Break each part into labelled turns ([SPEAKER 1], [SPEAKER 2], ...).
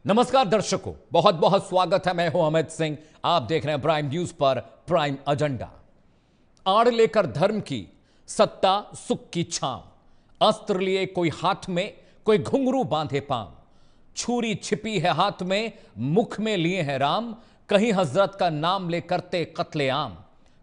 [SPEAKER 1] नमस्कार दर्शकों, बहुत बहुत स्वागत है। मैं हूं अमित सिंह। आप देख रहे हैं प्राइम न्यूज पर प्राइम एजेंडा। आड़ लेकर धर्म की, सत्ता सुख की छांव, अस्त्र लिए कोई हाथ में, कोई घुंघरू बांधे पांव, छुरी छिपी है हाथ में, मुख में लिए है राम, कहीं हजरत का नाम ले करते कत्लेआम,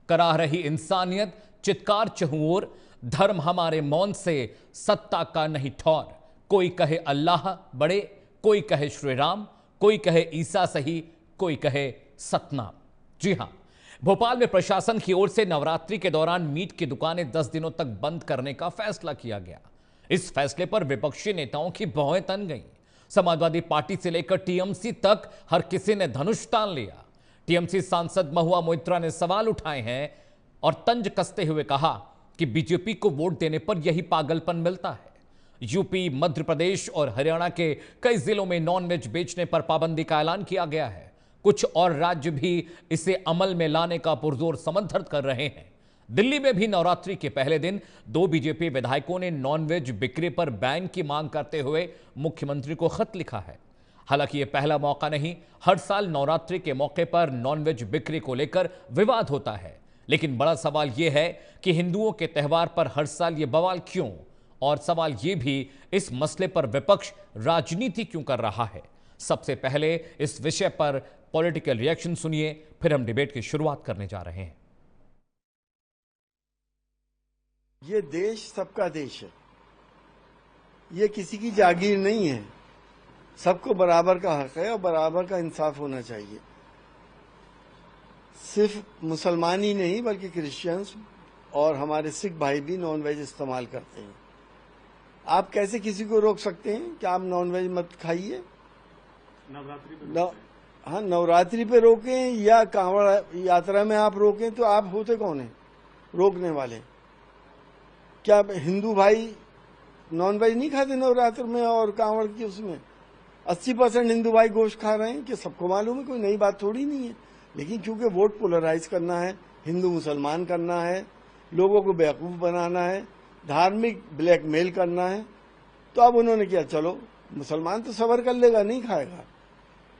[SPEAKER 1] करा रही इंसानियत चित्कार चहुओर, धर्म हमारे मौन से सत्ता का नहीं ठौर। कोई कहे अल्लाह बड़े, कोई कहे श्री राम, कोई कहे ईसा सही, कोई कहे सतनाम। जी हां, भोपाल में प्रशासन की ओर से नवरात्रि के दौरान मीट की दुकानें 10 दिनों तक बंद करने का फैसला किया गया। इस फैसले पर विपक्षी नेताओं की भौहें तन गईं। समाजवादी पार्टी से लेकर टीएमसी तक हर किसी ने धनुष तान लिया। टीएमसी सांसद महुआ मोइत्रा ने सवाल उठाए हैं और तंज कसते हुए कहा कि बीजेपी को वोट देने पर यही पागलपन मिलता है। यूपी, मध्य प्रदेश और हरियाणा के कई जिलों में नॉनवेज बेचने पर पाबंदी का ऐलान किया गया है। कुछ और राज्य भी इसे अमल में लाने का पुरजोर समर्थन कर रहे हैं। दिल्ली में भी नवरात्रि के पहले दिन 2 बीजेपी विधायकों ने नॉनवेज बिक्री पर बैन की मांग करते हुए मुख्यमंत्री को खत लिखा है। हालांकि यह पहला मौका नहीं, हर साल नवरात्रि के मौके पर नॉनवेज बिक्री को लेकर विवाद होता है। लेकिन बड़ा सवाल यह है कि हिंदुओं के त्योहार पर हर साल यह बवाल क्यों, और सवाल यह भी इस मसले पर विपक्ष राजनीति क्यों कर रहा है। सबसे पहले इस विषय पर पॉलिटिकल रिएक्शन सुनिए, फिर हम डिबेट की शुरुआत करने जा रहे हैं।
[SPEAKER 2] ये देश सबका देश है, ये किसी की जागीर नहीं है। सबको बराबर का हक है और बराबर का इंसाफ होना चाहिए। सिर्फ मुसलमान ही नहीं बल्कि क्रिश्चियंस और हमारे सिख भाई भी नॉनवेज इस्तेमाल करते हैं। आप कैसे किसी को रोक सकते हैं कि आप नॉनवेज मत खाइए? हाँ, नवरात्रि पे रोकें या कांवड़ यात्रा में आप रोकें, तो आप होते कौन हैं रोकने वाले? क्या हिंदू भाई नॉनवेज नहीं खाते नवरात्र में और कांवड़ की उसमें? 80% हिंदू भाई गोश्त खा रहे हैं, कि सबको मालूम है, कोई नई बात थोड़ी नहीं है। लेकिन क्योंकि वोट पोलराइज करना है, हिंदू मुसलमान करना है, लोगों को बेवकूफ बनाना है, धार्मिक ब्लैकमेल करना है, तो अब उन्होंने किया, चलो मुसलमान तो सबर कर लेगा, नहीं खाएगा,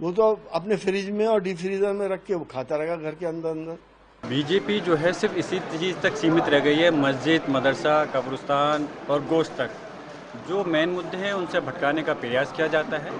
[SPEAKER 2] वो तो अपने फ्रिज में और डीप फ्रीजर में रख के वो खाता रहेगा घर के अंदर अंदर।
[SPEAKER 3] बीजेपी जो है सिर्फ इसी चीज़ तक सीमित रह गई है, मस्जिद, मदरसा, कब्रिस्तान और गोश्त तक। जो मेन मुद्दे हैं उनसे भटकाने का प्रयास किया जाता है।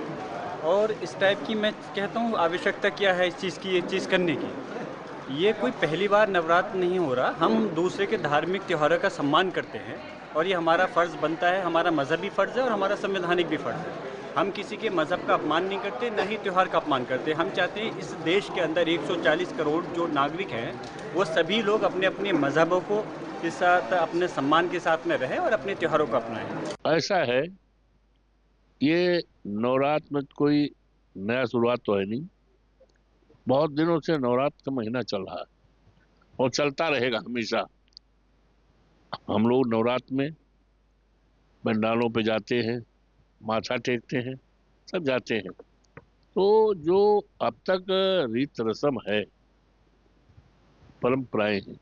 [SPEAKER 3] और इस टाइप की मैं कहता हूँ आवश्यकता क्या है इस चीज़ की, ये चीज़ करने की। ये कोई पहली बार नवरात्र नहीं हो रहा। हम दूसरे के धार्मिक त्योहारों का सम्मान करते हैं और ये हमारा फ़र्ज़ बनता है, हमारा मजहबी फ़र्ज़ है और हमारा संवैधानिक भी फ़र्ज़ है। हम किसी के मज़हब का अपमान नहीं करते, न ही त्यौहार का अपमान करते। हम चाहते हैं इस देश के अंदर 140 करोड़ जो नागरिक हैं वो सभी लोग अपने अपने मज़हबों को के साथ अपने सम्मान के साथ में रहें और अपने त्योहारों को अपनाएं।
[SPEAKER 4] ऐसा है, ये नवरात्र में कोई नया शुरुआत तो है नहीं। बहुत दिनों से नवरात्र का महीना चल रहा है और चलता रहेगा हमेशा। हम लोग नवरात्र में पंडालों पे जाते हैं, माथा टेकते हैं, सब जाते हैं। तो जो अब तक रीत रस्म है, परंपराएं हैं,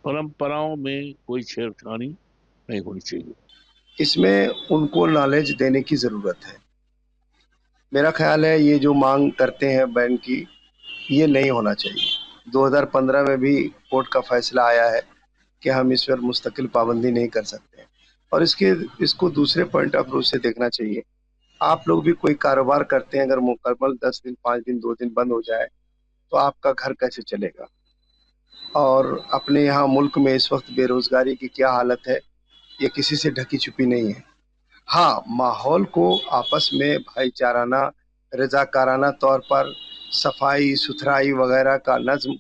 [SPEAKER 4] परंपराओं में कोई छेड़खानी नहीं होनी चाहिए।
[SPEAKER 5] इसमें उनको नॉलेज देने की जरूरत है। मेरा ख्याल है ये जो मांग करते हैं बैन की, ये नहीं होना चाहिए। 2015 में भी कोर्ट का फैसला आया है कि हम इस पर मुस्तकिल पाबंदी नहीं कर सकते, और इसको दूसरे पॉइंट ऑफ व्यू से देखना चाहिए। आप लोग भी कोई कारोबार करते हैं, अगर मुकम्मल 10 दिन, 5 दिन, 2 दिन बंद हो जाए तो आपका घर कैसे चलेगा? और अपने यहाँ मुल्क में इस वक्त बेरोजगारी की क्या हालत है, ये किसी से ढकी छुपी नहीं है। हाँ, माहौल को आपस में भाईचाराना, रजाकाराना तौर पर सफाई सुथराई वगैरह का नज्म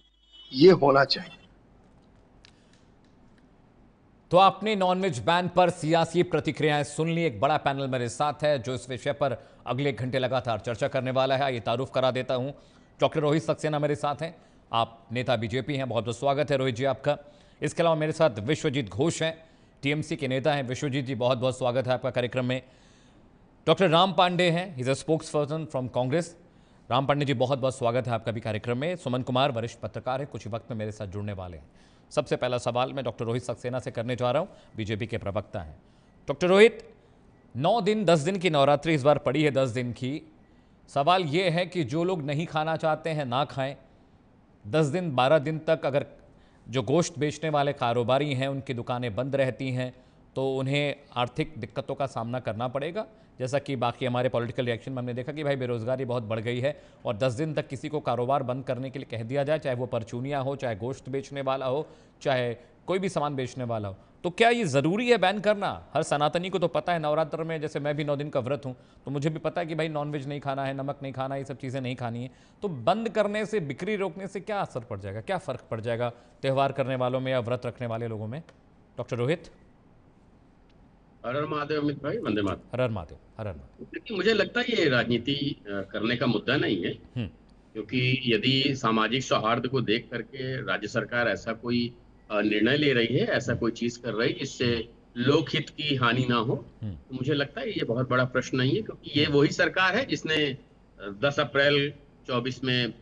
[SPEAKER 5] ये होना चाहिए।
[SPEAKER 1] तो आपने नॉनवेज बैन पर सियासी प्रतिक्रियाएं सुन ली। एक बड़ा पैनल मेरे साथ है जो इस विषय पर अगले घंटे लगातार चर्चा करने वाला है। ये तारुफ करा देता हूं, डॉक्टर रोहित सक्सेना मेरे साथ हैं। आप नेता बीजेपी हैं, बहुत बहुत स्वागत है रोहित जी आपका। इसके अलावा मेरे साथ विश्वजीत घोष हैं, टीएमसी के नेता हैं। विश्वजीत जी, बहुत बहुत स्वागत है आपका कार्यक्रम में। डॉक्टर राम पांडे हैं, he is a spokesperson from Congress. Ram Pandey ji, बहुत बहुत स्वागत है आपका भी कार्यक्रम में। सुमन कुमार, वरिष्ठ पत्रकार है, कुछ ही वक्त में मेरे साथ जुड़ने वाले हैं। सबसे पहला सवाल मैं डॉक्टर रोहित सक्सेना से करने जा रहा हूं, बीजेपी के प्रवक्ता हैं। डॉक्टर रोहित, 9 दिन 10 दिन की नवरात्रि इस बार पड़ी है, 10 दिन की। सवाल ये है कि जो लोग नहीं खाना चाहते हैं ना खाएं। 10 दिन 12 दिन तक अगर जो गोश्त बेचने वाले कारोबारी हैं उनकी दुकानें बंद रहती हैं तो उन्हें आर्थिक दिक्कतों का सामना करना पड़ेगा। जैसा कि बाकी हमारे पॉलिटिकल रिएक्शन में हमने देखा कि भाई बेरोज़गारी बहुत बढ़ गई है और 10 दिन तक किसी को कारोबार बंद करने के लिए कह दिया जाए, चाहे वो परचूनियाँ हो, चाहे गोश्त बेचने वाला हो, चाहे कोई भी सामान बेचने वाला हो, तो क्या ये ज़रूरी है बैन करना? हर सनातनी को तो पता है नवरात्र में, जैसे मैं भी 9 दिन का व्रत हूँ, तो मुझे भी पता है कि भाई नॉनवेज नहीं खाना है, नमक नहीं खाना है, ये सब चीज़ें नहीं खानी है। तो बंद करने से, बिक्री रोकने से क्या असर पड़ जाएगा, क्या फ़र्क पड़ जाएगा त्यौहार करने वालों में या व्रत रखने वाले लोगों में? डॉक्टर रोहित।
[SPEAKER 6] हर हर महादेव अमित भाई, वंदे मातरम।
[SPEAKER 1] हर हर महादेव, हर हर महादेव।
[SPEAKER 6] देखिए, मुझे लगता है ये राजनीति करने का मुद्दा नहीं है, क्योंकि यदि सामाजिक सौहार्द को देख करके राज्य सरकार ऐसा कोई निर्णय ले रही है, ऐसा कोई चीज कर रही है जिससे लोकहित की हानि ना हो, तो मुझे लगता है ये बहुत बड़ा प्रश्न नहीं है, क्योंकि ये वही सरकार है जिसने 10 अप्रैल 24 में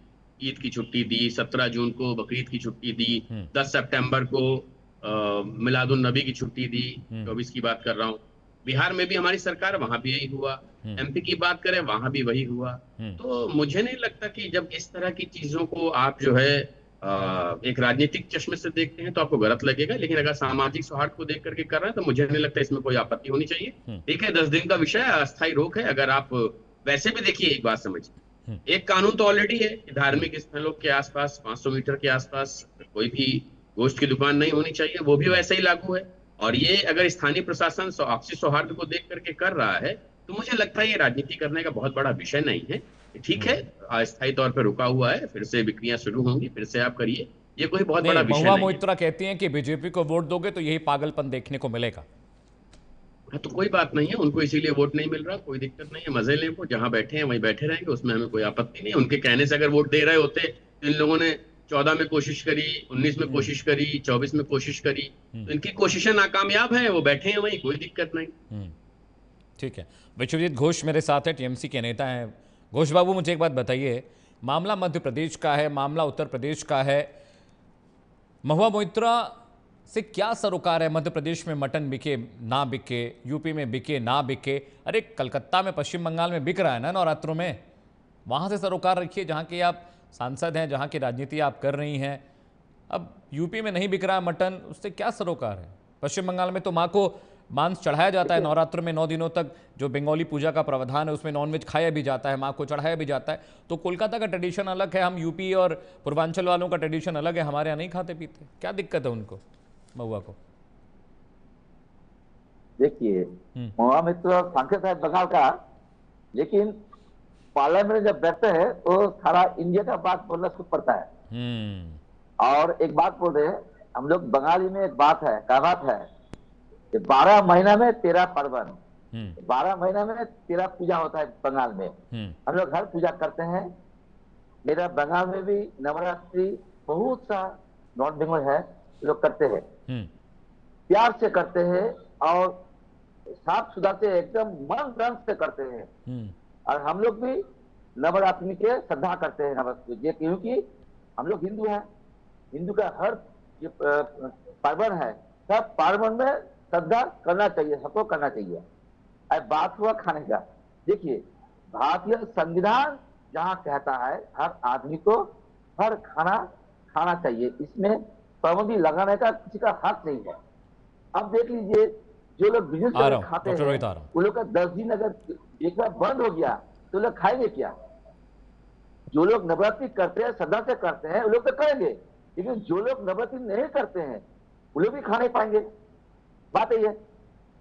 [SPEAKER 6] ईद की छुट्टी दी, 17 जून को बकरीद की छुट्टी दी, 10 सितंबर को मिलादुन नबी की छुट्टी दी, 24 की बात कर रहा हूँ। बिहार में भी हमारी सरकार, वहां भी यही हुआ। एमपी की बात करें, वहां भी वही हुआ। तो मुझे नहीं लगता कि जब इस तरह की चीजों को आप जो है एक राजनीतिक चश्मे से देखते हैं तो आपको गलत लगेगा, लेकिन अगर सामाजिक सौहार्द को देख करके कर रहे हैं तो मुझे नहीं लगता इसमें कोई आपत्ति होनी चाहिए। ठीक है, 10 दिन का विषय है, अस्थायी रोक है। अगर आप वैसे भी देखिए, एक बात समझिए, एक कानून तो ऑलरेडी है कि धार्मिक स्थलों के आसपास 500 मीटर के आसपास कोई भी गोश्त की दुकान नहीं होनी चाहिए, वो भी वैसे ही लागू है। और ये अगर स्थानीय प्रशासन आपसी सौहार्द को देख करके कर रहा है तो मुझे लगता है ये राजनीति करने का बहुत बड़ा विषय नहीं है। ठीक है, अस्थायी तौर पर रुका हुआ है, फिर से बिक्रियां शुरू होंगी, फिर से आप करिए, ये कोई बहुत बड़ा विषय नहीं है।
[SPEAKER 1] मोहित्रा कहती हैं कि बीजेपी को वोट दोगे तो यही पागलपन देखने को मिलेगा।
[SPEAKER 6] तो कोई बात नहीं है, उनको इसीलिए वोट नहीं मिल रहा, कोई दिक्कत नहीं है, मजे लें, वो जहां बैठे हैं वहीं बैठे रहेंगे, उसमें हमें कोई आपत्ति नहीं। उनके कहने से अगर वोट दे रहे होते तो इन लोगों ने 14 में कोशिश करी, 19 में कोशिश करी, 24 में कोशिश करी, तो इनकी कोशिशें नाकामयाब हैं, वो बैठे हैं वहीं, कोई दिक्कत नहीं।
[SPEAKER 1] ठीक है, विश्वजीत घोष मेरे साथ है, टीएमसी के नेता हैं। घोष बाबू, मुझे एक बात बताइए, मामला मध्य प्रदेश का है, मामला उत्तर प्रदेश का है, महुआ मोइत्रा से क्या सरोकार है? मध्य प्रदेश में मटन बिके ना बिके, यूपी में बिके ना बिके, अरे कलकत्ता में, पश्चिम बंगाल में बिक रहा है ना नवरात्रों में, वहाँ से सरोकार रखिए जहाँ के आप सांसद हैं, जहाँ की राजनीति आप कर रही हैं। अब यूपी में नहीं बिक रहा है मटन, उससे क्या सरोकार है? पश्चिम बंगाल में तो माँ को मांस चढ़ाया जाता है नवरात्र में, 9 दिनों तक जो बंगाली पूजा का प्रावधान है उसमें नॉनवेज खाया भी जाता है, माँ को चढ़ाया भी जाता है। तो कोलकाता का ट्रेडिशन अलग है, हम यूपी और पूर्वांचल वालों का ट्रेडिशन अलग है, हमारे यहाँ नहीं खाते पीते, क्या दिक्कत है उनको, महुआ को?
[SPEAKER 7] देखिए, महुआ मित्र सांसद है बंगाल का, लेकिन पार्लियामेंट में जब बैठते हैं तो सारा इंडिया का बात बोलना शुरू पड़ता है। और एक बात बोल रहे हैं हम लोग, बंगाली में एक बात है, कहावत है, 12 महीना में 13 पर्वन, 12 महीना में 13 पूजा होता है बंगाल में। हम लोग हर पूजा करते हैं। मेरा बंगाल में भी नवरात्रि बहुत सा नॉन बंगाल है, लोग करते हैं, प्यार से करते हैं और साफ सुथरा से एकदम मन रंग से करते हैं। और हम लोग भी नवरात्रि के श्रद्धा करते हैं नवरात्रि, ये क्योंकि हम लोग हिंदू हैं, हिंदू का हर पर्वन है, सब पर्वन में श्रद्धा करना चाहिए, सबको करना चाहिए। अब बात हुआ खाने का, देखिए भारतीय संविधान जहाँ कहता है हर आदमी को हर खाना खाना चाहिए, इसमें पाबंदी लगाने का किसी का हक नहीं है। अब देख लीजिए, जो लोग बिजनेस खाते हैं वो लोग का 10 दिन अगर एक बार बंद हो गया तो लोग खाएंगे क्या? जो लोग नवरात्रि करते हैं, श्रद्धा से करते हैं, वो लोग तो करेंगे, लेकिन जो लोग नवरात्रि नहीं करते हैं वो लोग भी खा नहीं पाएंगे। बात यही है,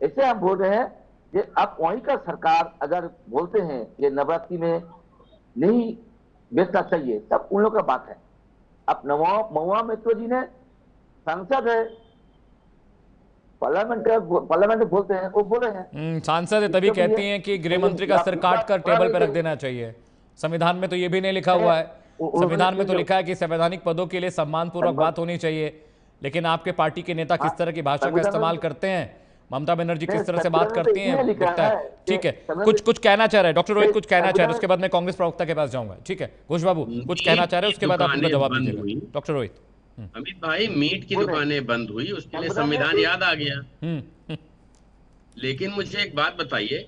[SPEAKER 7] ऐसे हम बोल रहे हैं कि अब वहीं का सरकार अगर बोलते हैं कि नवरात्रि में नहीं बेचना चाहिए, तब उन लोग का बात है। अब महुआ मित्र जी ने सांसद है, पार्लियामेंट में बोलते हैं, वो बोले हैं
[SPEAKER 1] सांसद है, तभी कहती हैं कि गृह मंत्री का सिर काट कर टेबल पर रख देना चाहिए। संविधान में तो ये भी नहीं लिखा हुआ है, संविधान में तो लिखा है कि संवैधानिक पदों के लिए सम्मानपूर्वक बात होनी चाहिए, लेकिन आपके पार्टी के नेता किस तरह की भाषा का इस्तेमाल करते हैं, ममता बनर्जी किस तरह से बात करती हैं, दिखता है। ठीक है, कुछ कहना चाह रहे हैं डॉक्टर रोहित, कुछ कहना चाह रहे हैं, उसके बाद मैं कांग्रेस प्रवक्ता के पास जाऊंगा। ठीक है घोष बाबू, कुछ कहना चाह रहे हैं, उसके बाद आप जवाब दीजिएगा। डॉक्टर रोहित।
[SPEAKER 6] अमित भाई, मीट की दुकानें बंद हुई, उसके लिए संविधान याद आ गया। लेकिन मुझे एक बात बताइए,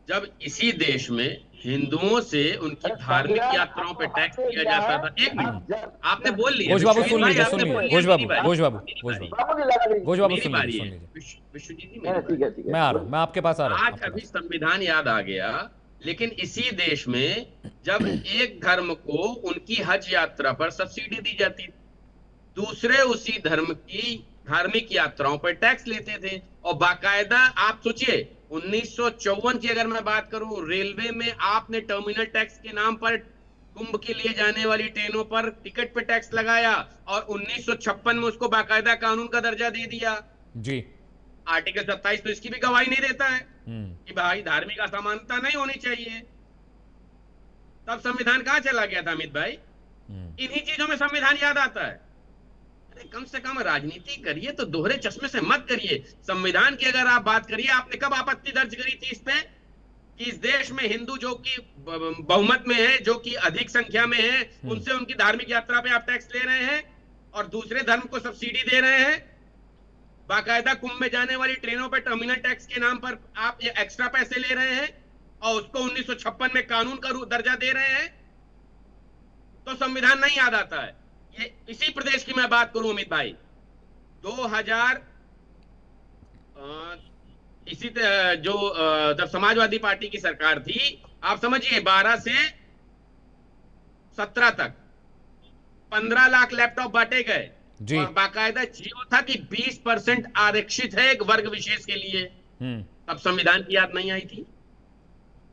[SPEAKER 6] जब इसी देश में हिंदुओं से उनकी धार्मिक यात्राओं पे टैक्स लिया जाता था। एक मिनट, आपने बोल लिया
[SPEAKER 1] घोष बाबू
[SPEAKER 6] विश्वजीत
[SPEAKER 1] सुन
[SPEAKER 6] भाई,
[SPEAKER 1] लीजिए,
[SPEAKER 6] आपने
[SPEAKER 1] सुन
[SPEAKER 6] बोल
[SPEAKER 1] लीजिए,
[SPEAKER 6] लिया,
[SPEAKER 1] घोष
[SPEAKER 6] मेरी
[SPEAKER 1] बाबू,
[SPEAKER 6] बारी,
[SPEAKER 1] घोष बाबू,
[SPEAKER 6] मेरी
[SPEAKER 1] घोष
[SPEAKER 6] बारी,
[SPEAKER 1] बाबू, घोष बाबू
[SPEAKER 6] मेरी
[SPEAKER 1] सुन
[SPEAKER 6] बारी
[SPEAKER 1] लीजिए,
[SPEAKER 6] है।
[SPEAKER 1] सुन लीजिए।
[SPEAKER 6] विश्वजीत जी,
[SPEAKER 7] नहीं,
[SPEAKER 6] मेरी
[SPEAKER 7] ठीक
[SPEAKER 6] बारी।
[SPEAKER 7] है, ठीक है,
[SPEAKER 1] मैं आ रहा हूं, मैं आपके पास आ रहा हूं,
[SPEAKER 6] आज
[SPEAKER 1] आपके
[SPEAKER 6] अभी
[SPEAKER 1] पास।
[SPEAKER 6] संविधान याद आ गया, लेकिन इसी देश में जब एक धर्म को उनकी हज यात्रा पर सब्सिडी दी जाती, दूसरे उसी धर्म की धार्मिक यात्राओं पर टैक्स लेते थे। और बाकायदा आप सोचिए, 1954 की अगर मैं बात करूं, रेलवे में आपने टर्मिनल टैक्स के नाम पर कुंभ के लिए जाने वाली ट्रेनों पर टिकट पे टैक्स लगाया, और 1956 में उसको बाकायदा कानून का दर्जा दे दिया।
[SPEAKER 1] जी।
[SPEAKER 6] आर्टिकल 27 तो इसकी भी गवाही नहीं देता है
[SPEAKER 1] हम्म।
[SPEAKER 6] कि भाई धार्मिक असमानता नहीं होनी चाहिए। तब संविधान कहां चला गया था अमित भाई? इन्हीं चीजों में संविधान याद आता है। अरे कम से कम राजनीति करिए तो दोहरे चश्मे से मत करिए। संविधान की अगर आप बात करिए, आपने कब आपत्ति दर्ज करी थी इस पे कि इस देश में हिंदू जो कि बहुमत में है, जो कि अधिक संख्या में है, उनसे उनकी धार्मिक यात्रा पे आप टैक्स ले रहे हैं और दूसरे धर्म को सब्सिडी दे रहे हैं। बाकायदा कुंभ में जाने वाली ट्रेनों पर टर्मिनल टैक्स के नाम पर आप ये एक्स्ट्रा पैसे ले रहे हैं और उसको 1956 में कानून का दर्जा दे रहे हैं। तो संविधान नहीं याद आता है। ये इसी प्रदेश की मैं बात करूं अमित भाई, 2000 इसी जो जब समाजवादी पार्टी की सरकार थी, आप समझिए 12 से 17 तक 15 लाख लैपटॉप बांटे गए और बाकायदा जियो था कि 20% आरक्षित है एक वर्ग विशेष के लिए। तब संविधान की याद नहीं आई थी,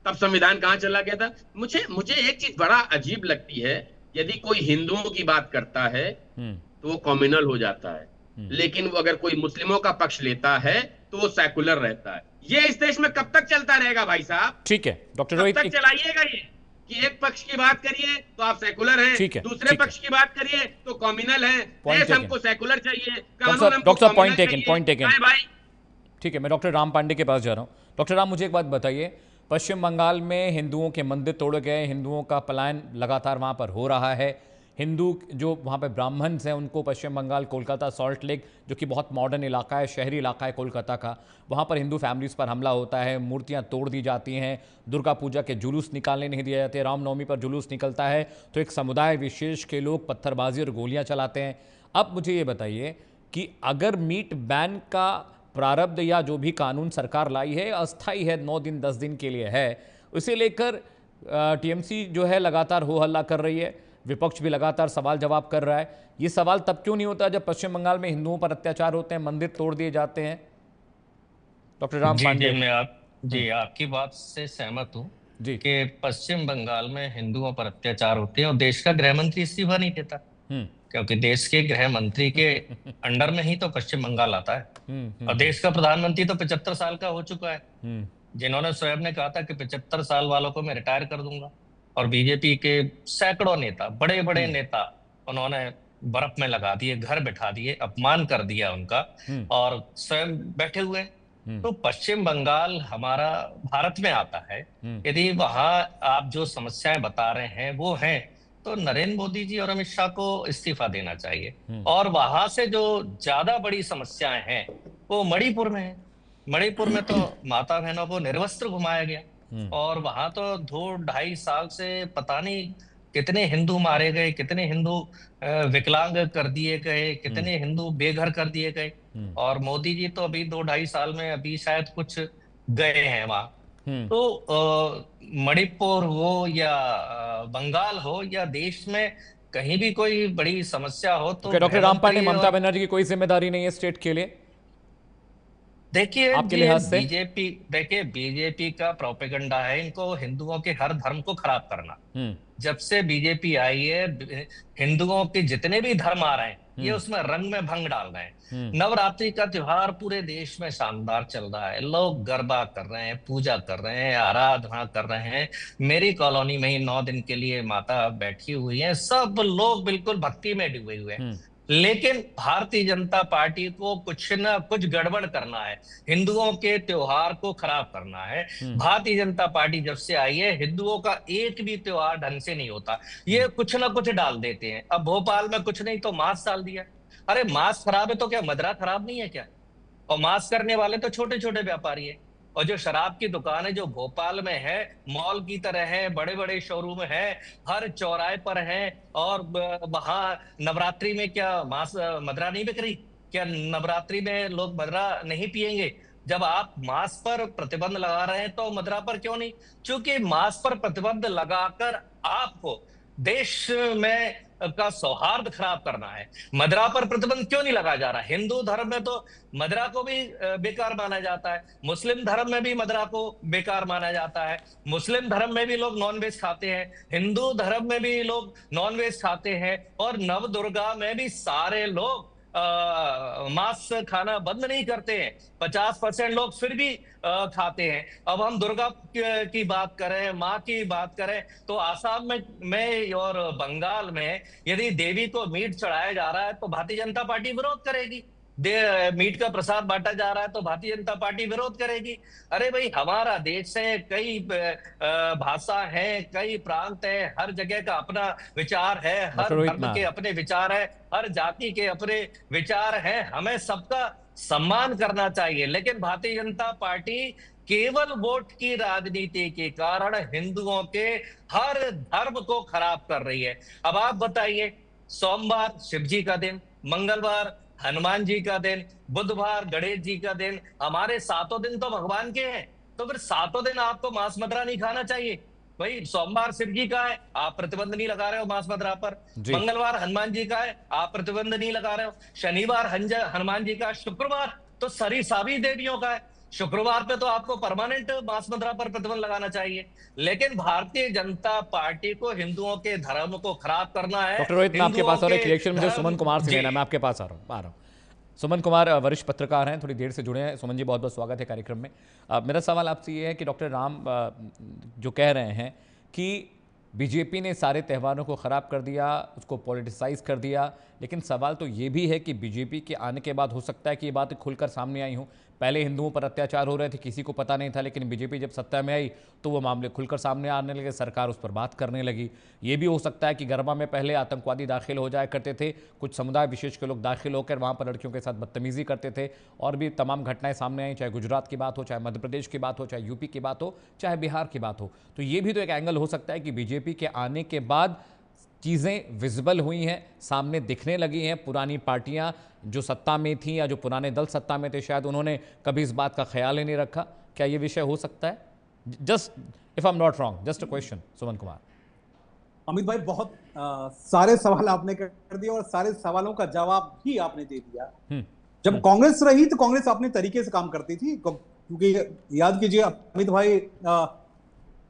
[SPEAKER 6] तब संविधान कहां चला गया था? मुझे एक चीज बड़ा अजीब लगती है, यदि कोई हिंदुओं की बात करता है तो वो कम्युनल हो जाता है, लेकिन वो अगर कोई मुस्लिमों का पक्ष लेता है तो वो सेकुलर रहता है। ये इस देश में कब तक चलता रहेगा भाई साहब?
[SPEAKER 1] ठीक है डॉक्टर रोहित,
[SPEAKER 6] कब तक चलाइएगा ये कि एक पक्ष की बात करिए तो आप सेकुलर हैं, दूसरे पक्ष की बात करिए तो कम्युनल हैं। देश हमको सेकुलर चाहिए, कानून हमको
[SPEAKER 1] पॉइंट टेकन
[SPEAKER 6] भाई।
[SPEAKER 1] ठीक है, मैं डॉक्टर राम पांडे के पास जा रहा हूँ। डॉक्टर राम, मुझे एक बात बताइए, पश्चिम बंगाल में हिंदुओं के मंदिर तोड़े गए, हिंदुओं का पलायन लगातार वहाँ पर हो रहा है। हिंदू जो वहाँ पे ब्राह्मण्स हैं उनको पश्चिम बंगाल, कोलकाता, सॉल्ट लेक जो कि बहुत मॉडर्न इलाका है, शहरी इलाका है कोलकाता का, वहाँ पर हिंदू फैमिलीज़ पर हमला होता है, मूर्तियाँ तोड़ दी जाती हैं, दुर्गा पूजा के जुलूस निकालने नहीं दिए जाते, रामनवमी पर जुलूस निकलता है तो एक समुदाय विशेष के लोग पत्थरबाजी और गोलियाँ चलाते हैं। अब मुझे ये बताइए कि अगर मीट बैन का प्रारब्ध या जो भी कानून सरकार लाई है अस्थाई है, 9 दिन 10 दिन के लिए है, उसे लेकर टीएमसी जो है लगातार हो हल्ला कर रही है, विपक्ष भी लगातार सवाल जवाब कर रहा है। ये सवाल तब क्यों नहीं होता जब पश्चिम बंगाल में हिंदुओं पर अत्याचार होते हैं, मंदिर तोड़ दिए जाते हैं? डॉक्टर राम पांडे।
[SPEAKER 8] मैं आपकी बात से सहमत हूँ कि पश्चिम बंगाल में हिंदुओं पर अत्याचार होते हैं और देश का गृह मंत्री इस्तीफा नहीं देता, क्योंकि देश के गृह मंत्री के अंडर में ही तो पश्चिम बंगाल आता है। और देश का प्रधानमंत्री तो 75 साल का हो चुका है, जिन्होंने स्वयं ने कहा था कि 75 साल वालों को मैं रिटायर कर दूंगा। और बीजेपी के सैकड़ों नेता, बड़े बड़े नेता उन्होंने बर्फ में लगा दिए, घर बैठा दिए, अपमान कर दिया उनका और स्वयं बैठे हुए। तो पश्चिम बंगाल हमारा भारत में आता है, यदि वहां आप जो समस्याएं बता रहे हैं वो हैं, तो नरेंद्र मोदी जी और अमित शाह को इस्तीफा देना चाहिए। और वहां से जो ज्यादा बड़ी समस्याएं हैं वो मणिपुर में है। मणिपुर में तो माता बहनों को निर्वस्त्र घुमाया गया और वहां तो 2-2.5 साल से पता नहीं कितने हिंदू मारे गए, कितने हिंदू विकलांग कर दिए गए, कितने हिंदू बेघर कर दिए गए। और मोदी जी तो अभी 2-2.5 साल में अभी शायद कुछ गए हैं वहां। तो मणिपुर हो या बंगाल हो या देश में कहीं भी कोई बड़ी समस्या हो तो
[SPEAKER 1] डॉक्टर राम पांडे, ममता बनर्जी की कोई जिम्मेदारी नहीं है स्टेट के लिए?
[SPEAKER 8] देखिए बीजेपी का प्रोपेगेंडा है इनको हिंदुओं के हर धर्म को खराब करना। जब से बीजेपी आई है, हिंदुओं के जितने भी धर्म आ रहे हैं ये उसमें रंग में भंग डाल रहे हैं। नवरात्रि का त्योहार पूरे देश में शानदार चल रहा है, लोग गरबा कर रहे हैं, पूजा कर रहे हैं, आराधना कर रहे हैं। मेरी कॉलोनी में ही 9 दिन के लिए माता बैठी हुई है, सब लोग बिल्कुल भक्ति में डूबे हुए हैं। लेकिन भारतीय जनता पार्टी को कुछ ना कुछ गड़बड़ करना है, हिंदुओं के त्योहार को खराब करना है। भारतीय जनता पार्टी जब से आई है हिंदुओं का एक भी त्योहार ढंग से नहीं होता, ये कुछ ना कुछ डाल देते हैं। अब भोपाल में कुछ नहीं तो मास्क डाल दिया। अरे मास्क खराब है तो क्या मदरा खराब नहीं है क्या? और मास्क करने वाले तो छोटे छोटे व्यापारी है। और जो शराब की दुकानें जो भोपाल में है, मॉल की तरह है, बड़े बड़े शोरूम है, हर चौराहे पर है, और वहां नवरात्रि में क्या मांस मदिरा नहीं बिक रही? क्या नवरात्रि में लोग मदिरा नहीं पिएंगे? जब आप मांस पर प्रतिबंध लगा रहे हैं तो मदिरा पर क्यों नहीं? क्योंकि मांस पर प्रतिबंध लगाकर आपको देश में का सौहार्द खराब करना है। मदिरा पर प्रतिबंध क्यों नहीं लगाया जा रहा? हिंदू धर्म में तो मदिरा को भी बेकार माना जाता है, मुस्लिम धर्म में भी मदिरा को बेकार माना जाता है, मुस्लिम धर्म में भी लोग नॉनवेज खाते हैं, हिंदू धर्म में भी लोग नॉनवेज खाते हैं, और नवदुर्गा में भी सारे लोग मांस खाना बंद नहीं करते हैं। 50% लोग फिर भी खाते हैं। अब हम दुर्गा की बात करें, माँ की बात करें, तो आसाम में और बंगाल में यदि देवी को मीट चढ़ाया जा रहा है तो भारतीय जनता पार्टी विरोध करेगी। मीट का प्रसाद बांटा जा रहा है तो भारतीय जनता पार्टी विरोध करेगी। अरे भाई, हमारा देश है, कई भाषा है, कई प्रांत है, हर जगह का अपना विचार है, हर धर्म के अपने विचार है, हर जाति के अपने विचार हैं, हमें सबका सम्मान करना चाहिए। लेकिन भारतीय जनता पार्टी केवल वोट की राजनीति के कारण हिंदुओं के हर धर्म को खराब कर रही है। अब आप बताइए, सोमवार शिव जी का दिन, मंगलवार हनुमान जी का दिन, बुधवार गणेश जी का दिन, हमारे 7 दिन तो भगवान के हैं, तो फिर 7 दिन आपको मांस मदिरा नहीं खाना चाहिए। भाई, सोमवार शिव जी का है, आप प्रतिबंध नहीं लगा रहे हो मांस मदिरा पर, मंगलवार हनुमान जी का है, आप प्रतिबंध नहीं लगा रहे हो, शनिवार हनुमान जी का, शुक्रवार तो सभी देवियों का है, शुक्रवार पे तो आपको परमानेंट मांस मदिरा पर प्रतिबंध लगाना चाहिए। लेकिन भारतीय जनता पार्टी को हिंदुओं के धर्म को खराब करना है।
[SPEAKER 1] डॉक्टर रोहित, मैं आपके पास और एक रिएक्शन मुझे सुमन कुमार से लेना, मैं आपके पास आ रहा हूँ। सुमन कुमार वरिष्ठ पत्रकार हैं, थोड़ी देर से जुड़े हैं। सुमन जी, बहुत बहुत स्वागत है कार्यक्रम में। मेरा सवाल आपसे ये है कि डॉक्टर राम जो कह रहे हैं कि बीजेपी ने सारे त्योहारों को ख़राब कर दिया, उसको पॉलिटिसाइज कर दिया, लेकिन सवाल तो ये भी है कि बीजेपी के आने के बाद हो सकता है कि ये बातें खुलकर सामने आई हों। पहले हिंदुओं पर अत्याचार हो रहे थे, किसी को पता नहीं था, लेकिन बीजेपी जब सत्ता में आई तो वो मामले खुलकर सामने आने लगे, सरकार उस पर बात करने लगी। ये भी हो सकता है कि गरबा में पहले आतंकवादी दाखिल हो जाया करते थे, कुछ समुदाय विशेष के लोग दाखिल होकर वहाँ पर लड़कियों के साथ बदतमीजी करते थे, और भी तमाम घटनाएं सामने आई, चाहे गुजरात की बात हो, चाहे मध्य प्रदेश की बात हो, चाहे यूपी की बात हो, चाहे बिहार की बात हो। तो ये भी तो एक एंगल हो सकता है कि बीजेपी के आने के बाद चीज़ें विजिबल हुई हैं, सामने दिखने लगी हैं। पुरानी पार्टियां जो सत्ता में थीं या जो पुराने दल सत्ता में थे, शायद उन्होंने कभी इस बात का ख्याल ही नहीं रखा। क्या ये विषय हो सकता है? Just if I am not wrong, just a question. Suman Kumar.
[SPEAKER 9] Amit भाई, बहुत सारे सवाल आपने कर दिए और सारे सवालों का जवाब भी आपने दे दिया। जब कांग्रेस रही तो कांग्रेस अपने तरीके से काम करती थी, क्योंकि याद कीजिए अमित भाई,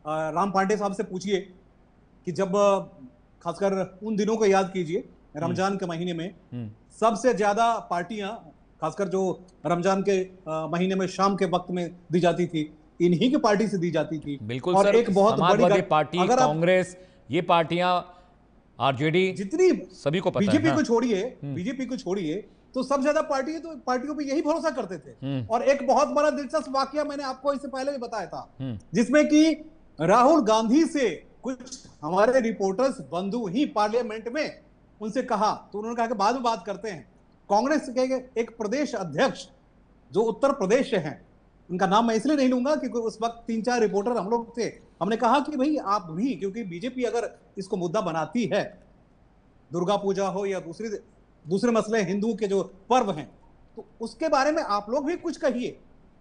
[SPEAKER 9] राम पांडे साहब से पूछिए कि जब खासकर उन दिनों को याद कीजिए, रमजान के महीने में सबसे ज्यादा पार्टियां, खासकर जो रमजान के महीने में शाम के वक्त में दी जाती थी, इन्हीं की पार्टी से दी जाती थी।
[SPEAKER 1] बिल्कुल
[SPEAKER 9] और
[SPEAKER 1] सर,
[SPEAKER 9] एक बहुत बड़ी
[SPEAKER 1] पार्टी, कांग्रेस, ये पार्टियां, आरजेडी,
[SPEAKER 9] जितनी
[SPEAKER 1] सभी को पता
[SPEAKER 9] बीजेपी को छोड़िए, बीजेपी को छोड़िए, तो सब ज्यादा पार्टियों पे यही भरोसा करते थे। और एक बहुत बड़ा दिलचस्प वाकया मैंने आपको इससे पहले भी बताया था, जिसमें कि राहुल गांधी से कुछ हमारे रिपोर्टर्स बंधु ही पार्लियामेंट में उनसे कहा, तो उन्होंने कहा कि बाद में बात करते हैं। कांग्रेस के एक प्रदेश अध्यक्ष जो उत्तर प्रदेश से हैं, उनका नाम मैं इसलिए नहीं लूंगा क्योंकि उस वक्त 3-4 रिपोर्टर हम लोग थे, हमने कहा कि भाई आप भी, क्योंकि बीजेपी अगर इसको मुद्दा बनाती है, दुर्गा पूजा हो या दूसरे मसले हिंदुओं के जो पर्व हैं, तो उसके बारे में आप लोग भी कुछ कहिए।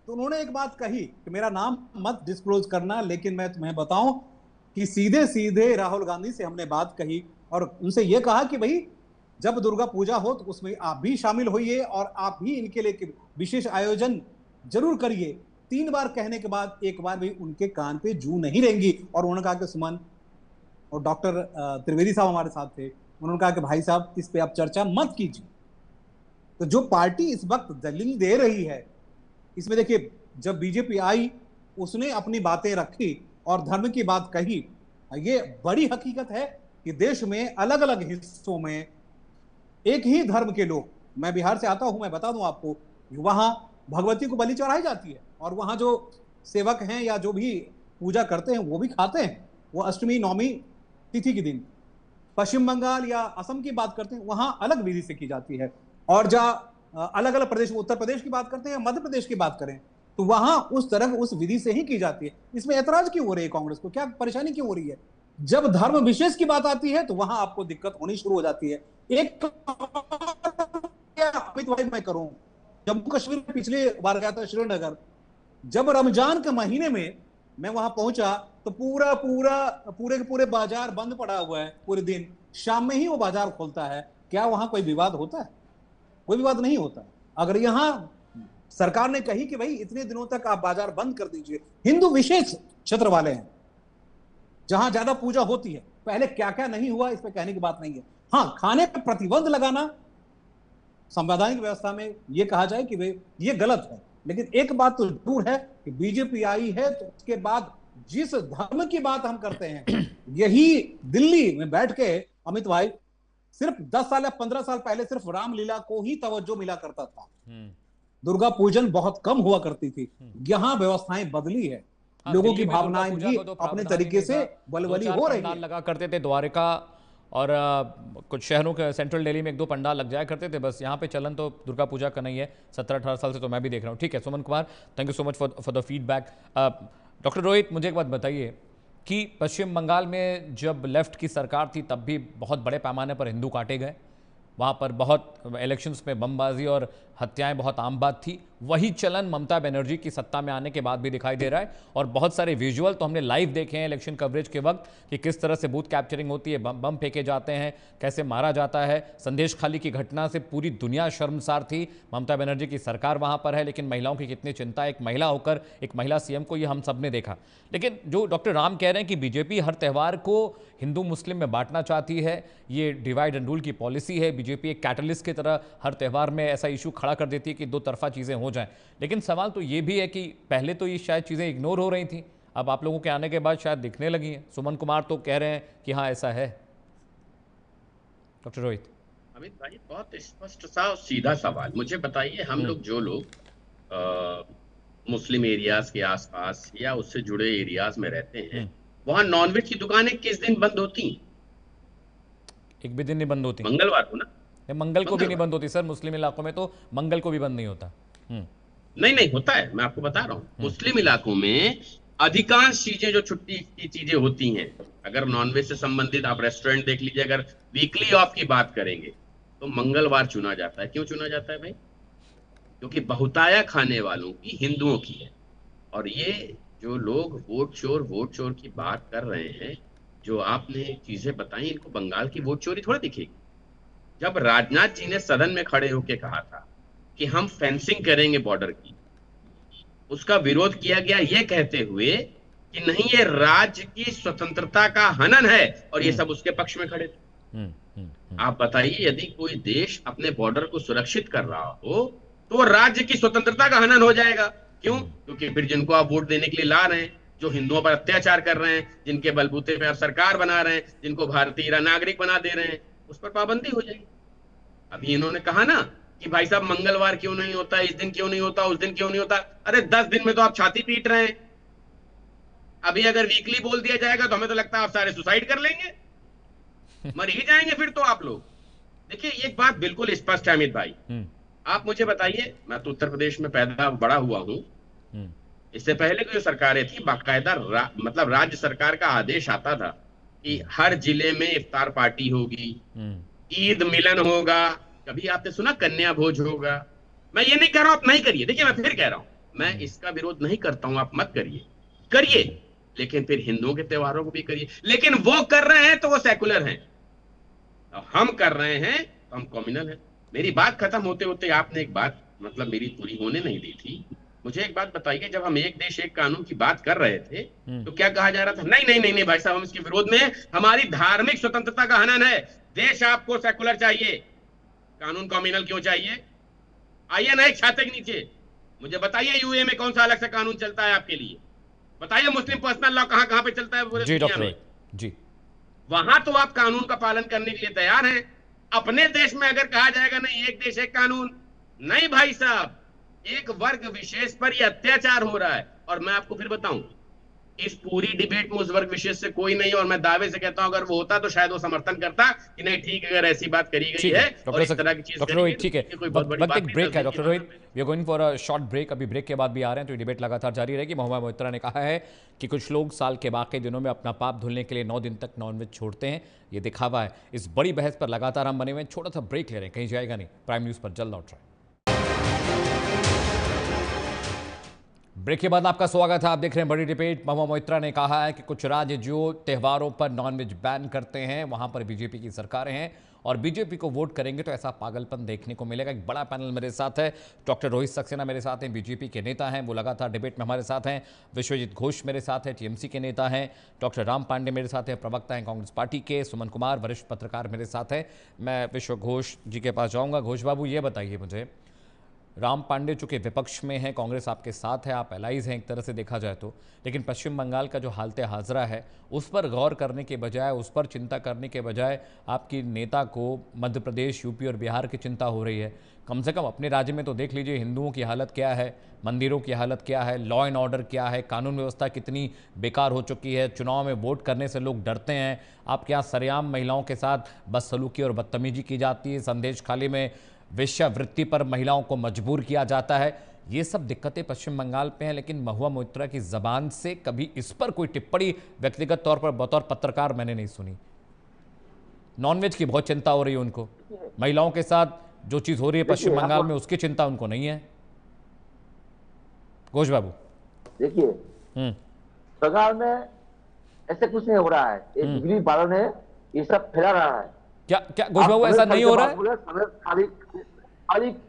[SPEAKER 9] तो उन्होंने एक बात कही कि मेरा नाम मत डिस्क्लोज करना, लेकिन मैं तुम्हें बताऊं कि सीधे सीधे राहुल गांधी से हमने बात कही और उनसे यह कहा कि भाई जब दुर्गा पूजा हो तो उसमें आप भी शामिल होइए और आप भी इनके लिए विशेष आयोजन जरूर करिए। 3 बार कहने के बाद एक बार भी उनके कान पे जू नहीं रहेंगी। और उन्होंने कहा कि सुमन, और डॉक्टर त्रिवेदी साहब हमारे साथ थे, उन्होंने कहा कि भाई साहब इस पे आप चर्चा मत कीजिए। तो जो पार्टी इस वक्त दलील दे रही है, इसमें देखिए, जब बीजेपी आई उसने अपनी बातें रखी और धर्म की बात कही। ये बड़ी हकीकत है कि देश में अलग अलग हिस्सों में एक ही धर्म के लोग, मैं बिहार से आता हूं, मैं बता दूं आपको, वहां भगवती को बलि चढ़ाई जाती है और वहां जो सेवक हैं या जो भी पूजा करते हैं वो भी खाते हैं, वो अष्टमी नवमी तिथि के दिन। पश्चिम बंगाल या असम की बात करते हैं, वहां अलग विधि से की जाती है। और जहाँ अलग अलग प्रदेश, उत्तर प्रदेश की बात करते हैं या मध्य प्रदेश की बात करें, तो वहां उस तरह उस विधि से ही की जाती है। इसमें ऐतराज क्यों हो रही है कांग्रेस को, क्या परेशानी क्यों हो रही है? जब धर्म विशेष की बात आती है तो वहां आपको दिक्कत होनी शुरू हो जाती है। एक अमित भाई मैं करूं, जम्मू कश्मीर में पिछली बार गया था श्रीनगर, जब रमजान के महीने में मैं वहां पहुंचा तो पूरे के पूरे बाजार बंद पड़ा हुआ है पूरे दिन, शाम में ही वो बाजार खोलता है। क्या वहां कोई विवाद होता है? कोई विवाद नहीं होता। अगर यहां सरकार ने कही कि भाई इतने दिनों तक आप बाजार बंद कर दीजिए, हिंदू विशेष क्षेत्र वाले हैं जहां ज्यादा पूजा होती है, पहले क्या क्या नहीं हुआ इस पे कहने की बात नहीं है। हाँ, खाने पर प्रतिबंध लगाना संवैधानिक व्यवस्था में यह कहा जाए कि भाई ये गलत है, लेकिन एक बात तो जरूर है कि बीजेपी आई है तो उसके बाद जिस धर्म की बात हम करते हैं, यही दिल्ली में बैठ के अमित भाई सिर्फ 10 साल या 15 साल पहले सिर्फ रामलीला को ही तवज्जो मिला करता था, दुर्गा पूजन बहुत कम हुआ करती थी। यहाँ व्यवस्थाएं बदली है, लोगों की भावनाएं भी अपने तरीके से बलवली हो रही है।
[SPEAKER 1] लगा करते थे द्वारिका और कुछ शहरों के, सेंट्रल दिल्ली में 1-2 पंडाल लग जाया करते थे, बस यहाँ पे चलन तो दुर्गा पूजा का नहीं है 17-18 साल से, तो मैं भी देख रहा हूँ। ठीक है Suman Kumar, thank you so much for the feedback. Doctor Rohit, मुझे एक बात बताइए कि पश्चिम बंगाल में जब लेफ्ट की सरकार थी तब भी बहुत बड़े पैमाने पर हिंदू काटे गए, वहाँ पर बहुत इलेक्शंस में बमबाजी और हत्याएं बहुत आम बात थी। वही चलन ममता बनर्जी की सत्ता में आने के बाद भी दिखाई दे रहा है, और बहुत सारे विजुअल तो हमने लाइव देखे हैं इलेक्शन कवरेज के वक्त कि किस तरह से बूथ कैप्चरिंग होती है, बम फेंके जाते हैं, कैसे मारा जाता है। संदेश खाली की घटना से पूरी दुनिया शर्मसार थी। ममता बनर्जी की सरकार वहाँ पर है, लेकिन महिलाओं की कितनी चिंता, एक महिला होकर एक महिला सीएम को, ये हम सब ने देखा। लेकिन जो डॉक्टर राम कह रहे हैं कि बीजेपी हर त्यौहार को हिंदू मुस्लिम में बांटना चाहती है, ये डिवाइड एंड रूल की पॉलिसी है, बीजेपी एक कैटलिस्ट की तरह हर त्यौहार में ऐसा इशू खड़ा कर देती है कि दो तरफा चीज़ें हो जाएं। लेकिन सवाल तो ये भी है कि पहले तो ये शायद चीज़ें इग्नोर हो रही थी, अब आप लोगों के आने के बाद शायद दिखने लगी हैं। सुमन कुमार तो कह रहे हैं कि हाँ ऐसा है। डॉक्टर रोहित।
[SPEAKER 6] अमित भाई, बहुत स्पष्ट सा और सीधा सवाल मुझे बताइए, हम लोग जो लोग मुस्लिम एरियाज के आसपास या उससे जुड़े एरियाज में रहते हैं, वहां नॉनवेज की दुकानें किस दिन बंद होती हैं?
[SPEAKER 1] एक भी दिन नहीं बंद होती।
[SPEAKER 6] मंगलवार को ना,
[SPEAKER 1] मंगल को भी नहीं बंद होती सर, मुस्लिम इलाकों में तो मंगल को भी बंद नहीं होता।
[SPEAKER 6] नहीं होता है, मैं आपको बता रहा हूँ। मुस्लिम इलाकों में अधिकांश चीजें जो छुट्टी की चीजें होती हैं, अगर नॉनवेज से संबंधित आप रेस्टोरेंट देख लीजिए, अगर वीकली ऑफ की बात करेंगे तो मंगलवार चुना जाता है। क्यों चुना जाता है भाई? क्योंकि बहुताया खाने वालों की हिंदुओं की है। और ये जो लोग वोट चोर की बात कर रहे हैं, जो आपने चीजें बताई, इनको बंगाल की वोट चोरी थोड़ा दिखेगी। जब राजनाथ जी ने सदन में खड़े होकर कहा था कि हम फेंसिंग करेंगे बॉर्डर की, उसका विरोध किया गया ये कहते हुए कि नहीं, ये राज्य की स्वतंत्रता का हनन है, और ये सब उसके पक्ष में खड़े थे। आप बताइए, यदि कोई देश अपने बॉर्डर को सुरक्षित कर रहा हो तो वो राज्य की स्वतंत्रता का हनन हो जाएगा। क्यों? क्योंकि फिर जिनको आप वोट देने के लिए ला रहे हैं, जो हिंदुओं पर अत्याचार कर रहे हैं, जिनके बलबूते पे आप सरकार बना रहे हैं, जिनको भारतीय नागरिक बना दे रहे हैं, उस पर पाबंदी हो जाएगी। अभी इन्होंने कहा ना कि भाई साहब मंगलवार क्यों नहीं होता, इस दिन क्यों नहीं होता, उस दिन क्यों नहीं होता। अरे 10 दिन में तो आप छाती पीट रहे हैं। अभी अगर वीकली बोल दिया जाएगा तो हमें तो लगता है आप सारे सुसाइड कर लेंगे, मर ही जाएंगे फिर तो आप लोग। देखिए, एक बात बिल्कुल स्पष्ट है अमित भाई, आप मुझे बताइए, मैं तो उत्तर प्रदेश में पैदा बड़ा हुआ हूं, इससे पहले की जो सरकारें थी, बाकायदा मतलब राज्य सरकार का आदेश आता था कि हर जिले में इफ्तार पार्टी होगी, ईद मिलन होगा, कभी आपने सुना कन्या भोज होगा। मैं ये नहीं कह रहा हूं आप नहीं करिए, देखिए मैं फिर कह रहा हूं, मैं इसका विरोध नहीं करता हूं, आप मत करिए, लेकिन फिर हिंदुओं के त्योहारों को भी करिए। लेकिन वो कर रहे हैं तो वो सेकुलर हैं, हम कर रहे हैं तो हम कम्युनल हैं। मेरी बात खत्म होते होते आपने एक बात मतलब मेरी पूरी होने नहीं दी थी। मुझे एक बात बताइए, जब हम एक देश एक कानून की बात कर रहे थे तो क्या कहा जा रहा था? नहीं भाई साहब, हम इसके विरोध में, हमारी धार्मिक स्वतंत्रता का हनन है, देश आपको सेकुलर चाहिए, कानून कम्युनल क्यों चाहिए? आइए ना एक छाते के नीचे मुझे बताइए, यूए में कौन सा अलग से कानून चलता है आपके लिए? बताइए, मुस्लिम पर्सनल लॉ कहां पे चलता है पूरे दुनिया में?
[SPEAKER 1] जी,
[SPEAKER 6] वहां तो आप कानून का पालन करने के लिए तैयार हैं। अपने देश में अगर कहा जाएगा नहीं एक देश एक कानून, नहीं भाई साहब, एक वर्ग विशेष पर यह अत्याचार हो रहा है। और मैं आपको फिर बताऊं, इस पूरी डिबेट में उस वर्ग विशेष से कोई नहीं है, और मैं दावे से कहता हूं अगर वो होता तो शायद वो समर्थन करता कि नहीं ठीक है, अगर ऐसी बात करी गई है और इस तरह की चीज
[SPEAKER 1] डॉक्टर रोहित, ठीक है, वक्त एक ब्रेक है doctor Rohit, we are going for a short break. अभी ब्रेक के बाद भी आ रहे हैं तो डिबेट लगातार जारी रहेगी। महुआ मोइत्रा ने कहा है कि कुछ लोग साल के बाकी दिनों में अपना पाप धुलने के लिए 9 दिन तक नॉनवेज छोड़ते हैं, ये दिखावा है। इस बड़ी बहस पर लगातार हम बने हुए हैं, छोटा सा ब्रेक ले रहे हैं, कहीं जाएगा नहीं। प्राइम न्यूज पर जल्द लौट रहे हैं। ब्रेक के बाद आपका स्वागत है, आप देख रहे हैं बड़ी डिबेट। महुआ मोइत्रा ने कहा है कि कुछ राज्य जो त्योहारों पर नॉनवेज बैन करते हैं वहां पर बीजेपी की सरकारें हैं और बीजेपी को वोट करेंगे तो ऐसा पागलपन देखने को मिलेगा। एक बड़ा पैनल मेरे साथ है, डॉक्टर रोहित सक्सेना मेरे साथ हैं, बीजेपी के नेता हैं, वो लगातार डिबेट में हमारे साथ हैं। विश्वजीत घोष मेरे साथ है, टीएमसी के नेता हैं। डॉक्टर राम पांडे मेरे साथ हैं, प्रवक्ता हैं कांग्रेस पार्टी के। सुमन कुमार वरिष्ठ पत्रकार मेरे साथ हैं। मैं विश्व घोष जी के पास जाऊँगा। घोष बाबू, ये बताइए मुझे, राम पांडे चूंकि विपक्ष में है, कांग्रेस आपके साथ है, आप एलाइज हैं एक तरह से देखा जाए तो, लेकिन पश्चिम बंगाल का जो हालत हाजरा है उस पर गौर करने के बजाय, उस पर चिंता करने के बजाय आपकी नेता को मध्य प्रदेश, यूपी और बिहार की चिंता हो रही है। कम से कम अपने राज्य में तो देख लीजिए हिंदुओं की हालत क्या है, मंदिरों की हालत क्या है, लॉ एंड ऑर्डर क्या है, कानून व्यवस्था कितनी बेकार हो चुकी है, चुनाव में वोट करने से लोग डरते हैं। आपके यहाँ सरेआम महिलाओं के साथ बदसलूकी और बदतमीजी की जाती है, संदेश खाली में वेश्यावृत्ति पर महिलाओं को मजबूर किया जाता है। ये सब दिक्कतें पश्चिम बंगाल पे हैं, लेकिन महुआ मोइत्रा की जबान से कभी इस पर कोई टिप्पणी व्यक्तिगत तौर पर बतौर पत्रकार मैंने नहीं सुनी। नॉनवेज की बहुत चिंता हो रही है उनको, महिलाओं के साथ जो चीज हो रही है पश्चिम बंगाल में उसकी चिंता उनको नहीं है। घोष बाबू,
[SPEAKER 7] देखिए बंगाल में ऐसे कुछ नहीं हो रहा है, एक बिजली वालों ने ये सब फैला रहा है।
[SPEAKER 1] क्या घोष बाबू ऐसा नहीं हो रहा है?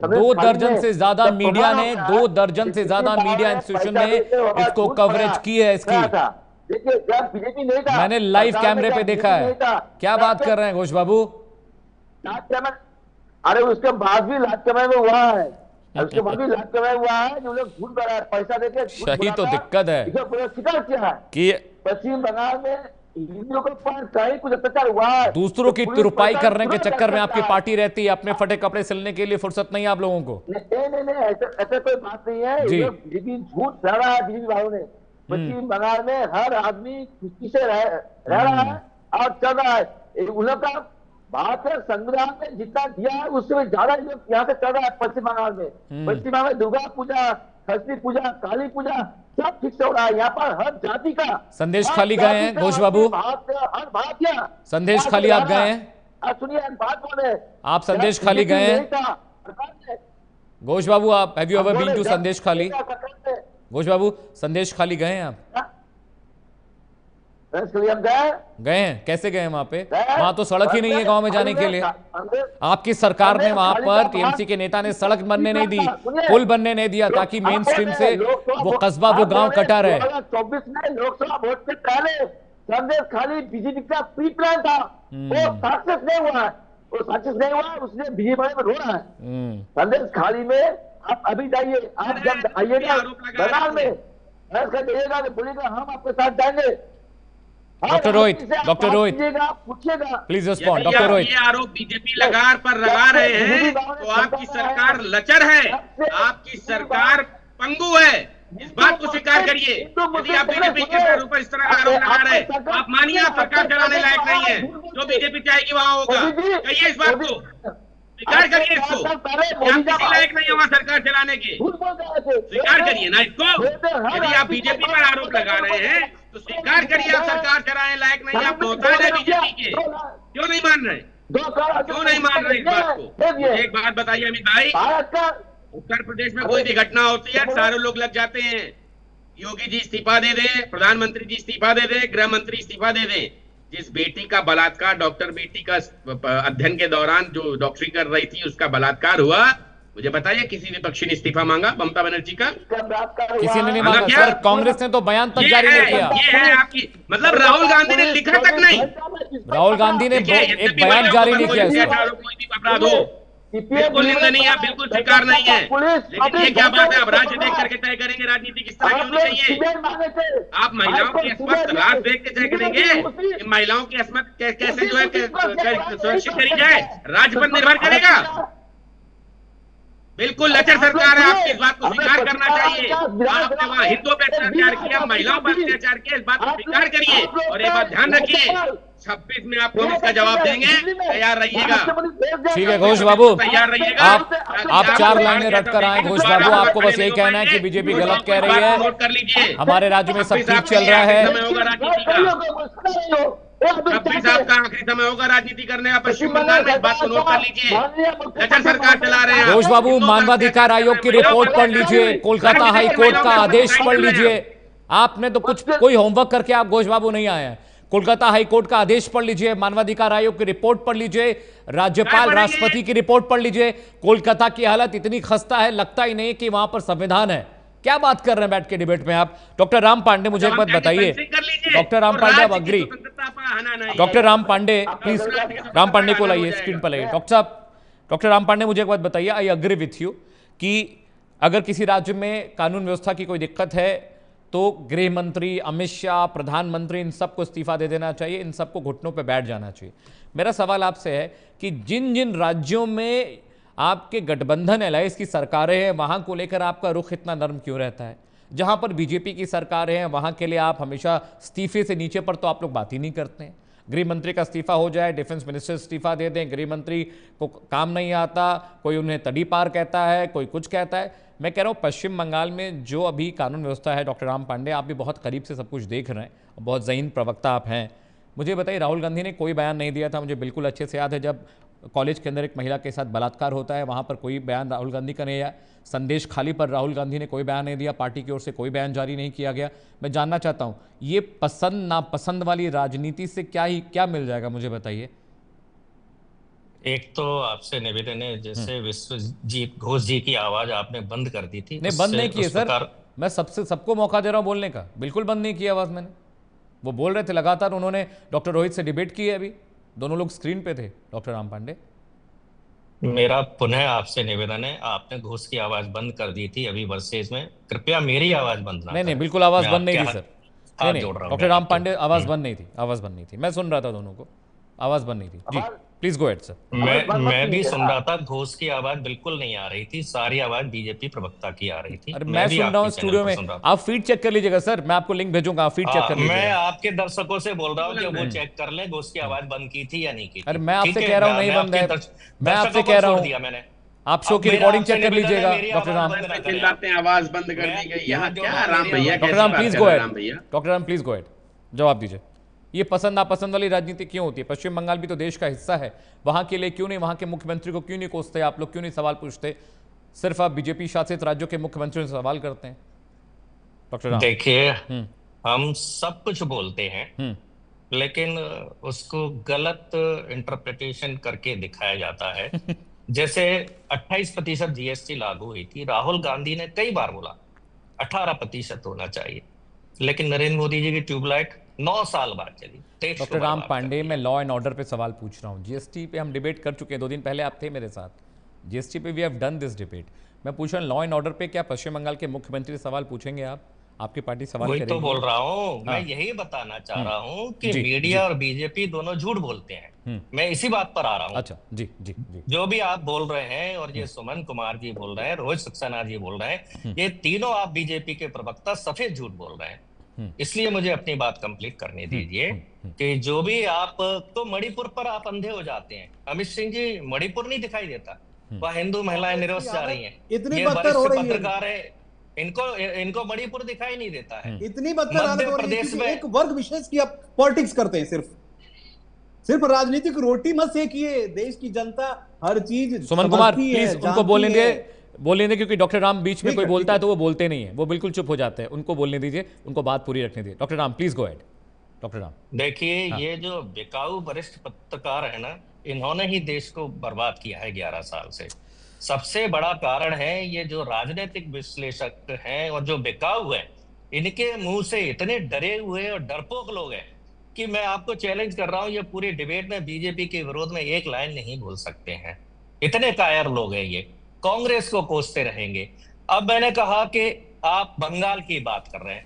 [SPEAKER 1] 2 दर्जन से ज्यादा मीडिया ने, 2 दर्जन से ज्यादा मीडिया इंस्टीट्यूशन ने इसको कवरेज की है इसकी।
[SPEAKER 7] देखिए जब बीजेपी नहीं था,
[SPEAKER 1] मैंने लाइव कैमरे पे देखा है। क्या बात कर रहे हैं घोष बाबू?
[SPEAKER 7] अरे उसके बाद भी लाख कमाई में हुआ है, उसके बाद भी लाख कमाई हुआ है, जो लोग झूठ बोल रहा है, पैसा देके
[SPEAKER 1] सही तो दिक्कत है कि
[SPEAKER 7] पश्चिम बंगाल में हिंदुओं के ऊपर कहीं कुछ अत्याचार हुआ है।
[SPEAKER 1] दूसरों की तुरपाई करने के चक्कर में आपकी पार्टी रहती है, अपने फटे कपड़े सिलने के लिए फुर्सत नहीं है आप लोगों को।
[SPEAKER 7] नहीं ऐसा कोई बात नहीं है। बीजेपी झूठ फैला रहा है बीजेपी वालों ने। पश्चिम बंगाल में हर आदमी खुशी से रह रहा है और चल रहा है। उन लोग का भारतीय संविधान में जितना दिया है उससे ज्यादा यहाँ से चल रहा है पश्चिम बंगाल में। पश्चिम बंगाल में दुर्गा पूजा, सरस्वती पूजा, काली पूजा सब ठीक से हो रहा है। यहाँ पर हर जाति का
[SPEAKER 1] संदेश खाली गए हैं घोष बाबू, संदेश खाली आप गए हैं।
[SPEAKER 7] सुनिए बात बोले,
[SPEAKER 1] आप संदेश खाली गए हैं घोष बाबू? आप have you ever been to sandesh खाली? घोष बाबू संदेश खाली गए हैं आप? गए हैं, कैसे गए वहां पे? वहां तो सड़क ही नहीं है गांव में जाने के लिए। आपकी सरकार ने वहां पर, टीएमसी के नेता ने सड़क बनने नहीं दी, पुल बनने नहीं दिया ताकि मेन स्ट्रीम से वो कस्बा, वो गांव कटा रहे।
[SPEAKER 7] 2024 में लोकसभा वोट से पहले संदेश खाली बीजेपी का प्री प्लान था, वो सक्सेस नहीं हुआ है, वो सक्सेस नहीं हुआ, उसने बीजेपी में रो रहा है। संदेश खाली में आप अभी जाइए, आप जब आइएगा बंगाल में जाइएगा तो बोलिएगा हम आपके साथ जाएंगे।
[SPEAKER 1] Doctor Rohit, please respond. Doctor Rohit,
[SPEAKER 6] ये आरोप बीजेपी लगार पर लगा रहे हैं तो आपकी सरकार लचर है, आपकी सरकार पंगु है, इस बात को स्वीकार करिए। यदि आप बीजेपी के ऊपर इस तरह का आरोप लगा रहे हैं, आप मानिए आप सरकार चलाने लायक नहीं है, जो बीजेपी चाहेगी वहां होगा। कहिए इस बात को, स्वीकार करिए इसको, आप किसी लायक नहीं है वहां सरकार चलाने के, स्वीकार करिए ना इसको। यदि आप बीजेपी पर आरोप लगा रहे हैं तो स्वीकार करिए आप सरकार चलाने लायक नहीं, आप मोहताज है बीजेपी के। क्यों नहीं मान रहे, क्यों नहीं मान रहे इस बात को? एक बात बताइए अमित भाई, उत्तर प्रदेश में कोई भी घटना होती है सारे लोग लग जाते हैं, योगी जी इस्तीफा दे दें, प्रधानमंत्री जी इस्तीफा दे दें, गृह मंत्री इस्तीफा दे दें। जिस बेटी का बलात्कार, डॉक्टर बेटी का अध्ययन के दौरान जो डॉक्टरी कर रही थी उसका बलात्कार हुआ, मुझे बताइए किसी विपक्षी ने इस्तीफा मांगा ममता बनर्जी का?
[SPEAKER 1] किसी ने नहीं मांगा सर, कांग्रेस ने तो बयान तक जारी नहीं किया।
[SPEAKER 6] ये है आपकी, मतलब राहुल गांधी ने लिखा तक नहीं,
[SPEAKER 1] राहुल गांधी ने एक बयान जारी नहीं किया।
[SPEAKER 6] कोई भी अपराध हो बिल्कुल निंदनीय है, बिल्कुल स्वीकार नहीं है, लेकिन ये क्या बात है, अब राज्य देख करके तय करेंगे राजनीति किस तरह की होनी चाहिए। आप महिलाओं की अस्मत राज देख के तय करेंगे, महिलाओं की अस्मत कैसे जो है सुरक्षित करी जाए, राज्य पर निर्भर करेगा। बिल्कुल लचर सरकार है आपकी, इस बात को स्वीकार करना चाहिए। आपने वहाँ हिंदुओं पर अत्याचार किया, महिलाओं पर अत्याचार किया, इस बात को स्वीकार करिए। और एक बात ध्यान रखिए, 26 में आप पुलिस का जवाब देंगे, तैयार रहिएगा।
[SPEAKER 1] ठीक है घोष बाबू,
[SPEAKER 6] तैयार रहिएगा।
[SPEAKER 1] आप 4 लाइनें रट कर आए घोष बाबू। आपको बस यही कहना है कि बीजेपी गलत कह रही है,
[SPEAKER 6] नोट कर लीजिए।
[SPEAKER 1] हमारे राज्य में सब ठीक चल रहा है।
[SPEAKER 6] समय होगा राजनीति का, 26 आपका आखिरी समय होगा राजनीति करने का पश्चिम बंगाल में, इस बात को नोट कर लीजिए। लचर सरकार चला रहे हैं
[SPEAKER 1] घोष बाबू, मानवाधिकार आयोग की रिपोर्ट पढ़ लीजिए, कोलकाता हाई कोर्ट का आदेश पढ़ लीजिए। आपने तो कुछ कोई होमवर्क करके आप घोष बाबू नहीं आए हैं। कोलकाता हाई कोर्ट का आदेश पढ़ लीजिए, मानवाधिकार आयोग की रिपोर्ट पढ़ लीजिए, राज्यपाल राष्ट्रपति की रिपोर्ट पढ़ लीजिए। कोलकाता की हालत इतनी खस्ता है, लगता ही नहीं कि वहां पर संविधान है। क्या बात कर रहे हैं बैठ के डिबेट में आप। डॉक्टर राम पांडे, मुझे एक बात बताइए। डॉक्टर राम पांडे, आप agree? Doctor Ram Pande please, Ram Pande को लाइए स्क्रीन पर लाइए। डॉक्टर साहब, डॉक्टर राम पांडे मुझे एक बात बताइए, आई अग्री विथ यू कि अगर किसी राज्य में कानून व्यवस्था की कोई दिक्कत है तो गृह मंत्री, अमित शाह, प्रधानमंत्री, इन सबको इस्तीफा दे देना चाहिए, इन सबको घुटनों पर बैठ जाना चाहिए। मेरा सवाल आपसे है कि जिन जिन राज्यों में आपके गठबंधन एलायंस की सरकारें हैं, वहां को लेकर आपका रुख इतना नरम क्यों रहता है? जहां पर बीजेपी की सरकारें हैं वहां के लिए आप हमेशा इस्तीफे से नीचे पर तो आप लोग बात ही नहीं करते हैं। गृह मंत्री का इस्तीफा हो जाए, डिफेंस मिनिस्टर इस्तीफा दे दें, गृह मंत्री को काम नहीं आता, कोई उन्हें तड़ी पार कहता है, कोई कुछ कहता है। मैं कह रहा हूँ पश्चिम बंगाल में जो अभी कानून व्यवस्था है, डॉक्टर राम पांडे आप भी बहुत करीब से सब कुछ देख रहे हैं, बहुत ज़हीन प्रवक्ता आप हैं। मुझे बताइए, राहुल गांधी ने कोई बयान नहीं दिया था, मुझे बिल्कुल अच्छे से याद है। जब कॉलेज के अंदर एक महिला के साथ बलात्कार होता है, वहाँ पर कोई बयान राहुल गांधी का नहीं आया। संदेश खाली पर राहुल गांधी ने कोई बयान नहीं दिया, पार्टी की ओर से कोई बयान जारी नहीं किया गया। मैं जानना चाहता हूँ, ये पसंद नापसंद वाली राजनीति से क्या मिल जाएगा, मुझे बताइए।
[SPEAKER 8] एक तो आपसे निवेदन है, जैसे विश्वजीत घोष जी की आवाज आपने बंद कर दी थी।
[SPEAKER 1] नहीं, बंद नहीं की है सर, मैं सबको मौका दे रहा हूँ बोलने का। बिल्कुल बंद नहीं किया आवाज मैंने, वो बोल रहे थे लगातार। उन्होंने डॉक्टर रोहित से डिबेट की है, अभी दोनों लोग स्क्रीन पे थे। डॉक्टर राम पांडे,
[SPEAKER 8] मेरा पुनः आपसे निवेदन है, आपने घोष की आवाज बंद कर दी थी अभी वर्सेस में, कृपया मेरी आवाज बंद ना।
[SPEAKER 1] नहीं, बिल्कुल आवाज बंद नहीं थी सर। नहीं, डॉक्टर राम पांडे, आवाज बंद नहीं थी, आवाज बंद नहीं थी। मैं सुन रहा था दोनों को, आवाज बंद नहीं थी जी। Please go ahead sir.
[SPEAKER 8] मैं भी सुन रहा था, घोष की आवाज बिल्कुल नहीं आ रही थी, सारी आवाज बीजेपी प्रवक्ता की आ रही थी।
[SPEAKER 1] अरे मैं सुन रहा हूँ स्टूडियो में, आप फीड चेक कर लीजिएगा सर, मैं आपको लिंक भेजूंगा, आप फीड चेक कर लीजिएगा।
[SPEAKER 8] मैं आपके दर्शकों से बोल रहा हूँ कि वो चेक कर ले घोष की आवाज बंद की थी या नहीं की थी।
[SPEAKER 1] अरे मैं आपसे कह रहा हूँ नहीं बंद है, मैं आपसे कह रहा हूँ आप शो की रिकॉर्डिंग चेक कर लीजिएगा। डॉक्टर राम,
[SPEAKER 6] आवाज बंद कर दी गई, यहाँ क्या राम भैया?
[SPEAKER 1] Doctor Ram please go ahead, doctor Ram please go ahead, जवाब दीजिए। ये पसंद नापसंद वाली राजनीति क्यों होती है? पश्चिम बंगाल भी तो देश का हिस्सा है, वहां के लिए क्यों नहीं, वहां के मुख्यमंत्री को क्यों नहीं कोसते आप लोग, क्यों नहीं सवाल पूछते? सिर्फ आप बीजेपी शासित राज्यों के मुख्यमंत्रियों से सवाल करते हैं। डॉक्टर राम
[SPEAKER 8] देखिए, हम सब कुछ बोलते हैं लेकिन उसको गलत इंटरप्रिटेशन करके दिखाया जाता है। जैसे 28% जीएसटी लागू हुई थी, राहुल गांधी ने कई बार बोला 18% होना चाहिए, लेकिन नरेंद्र मोदी जी की ट्यूबलाइट 9 साल बाद चली।
[SPEAKER 1] डॉक्टर राम पांडे, मैं लॉ एंड ऑर्डर पे सवाल पूछ रहा हूँ। जीएसटी पे हम डिबेट कर चुके हैं, 2 दिन पहले आप थे मेरे साथ, जीएसटी पे we have done this debate. मैं पूछ रहा हूँ लॉ एंड ऑर्डर पे क्या पश्चिम बंगाल के मुख्यमंत्री सवाल पूछेंगे आप? आपकी पार्टी सवाल करेगी?
[SPEAKER 8] वही तो बोल रहा हूँ, मैं यही बताना चाह रहा हूँ कि मीडिया और बीजेपी दोनों झूठ बोलते हैं। मैं इसी बात पर आ रहा हूँ।
[SPEAKER 1] अच्छा, जी जी जी।
[SPEAKER 8] जो भी आप बोल रहे हैं और ये सुमन कुमार जी बोल रहे हैं, रोहित सक्सेना जी बोल रहे हैं, ये तीनों आप बीजेपी के प्रवक्ता सफेद झूठ बोल रहे हैं। इसलिए मुझे अपनी बात कंप्लीट करने दीजिए कि जो भी आप तो मणिपुर पर आप अंधे हो जाते हैं। अमित सिंह जी, मणिपुर नहीं दिखाई देता, वह हिंदू महिलाएं निरस्त जा रही हैं,
[SPEAKER 9] इतनी बदतर हो रही है,
[SPEAKER 8] पत्रकार है, इनको मणिपुर दिखाई नहीं देता है।
[SPEAKER 9] इतनी बदतर हालत हो रही है कि एक वर्ग विशेष की आप पॉलिटिक्स करते हैं, सिर्फ राजनीतिक रोटी मत सेकिए, देश की जनता हर चीज।
[SPEAKER 1] सुमन कुमार प्लीज उनको बोलने दे, क्योंकि डॉक्टर राम बीच में कोई बोलता है तो वो बोलते नहीं है, वो बिल्कुल चुप हो जाते हैं। उनको बोलने दीजिए, उनको बात पूरी रखने दीजिए। Doctor Ram please go ahead. Doctor Ram
[SPEAKER 8] देखिए, ये जो बिकाऊ वरिष्ठ पत्रकार है ना, इन्होंने ही देश को बर्बाद किया है 11 साल से। सबसे बड़ा कारण है ये जो राजनीतिक विश्लेषक हैं और जो बिकाऊ हैं, इनके मुंह से इतने डरे हुए और डरपोक लोग हैं कि मैं आपको चैलेंज कर रहा हूं, ये पूरी डिबेट में बीजेपी के विरोध में एक लाइन नहीं बोल सकते हैं। इतने कायर लोग हैं ये, कांग्रेस को कोसते रहेंगे। अब मैंने कहा कि आप बंगाल की बात कर रहे हैं,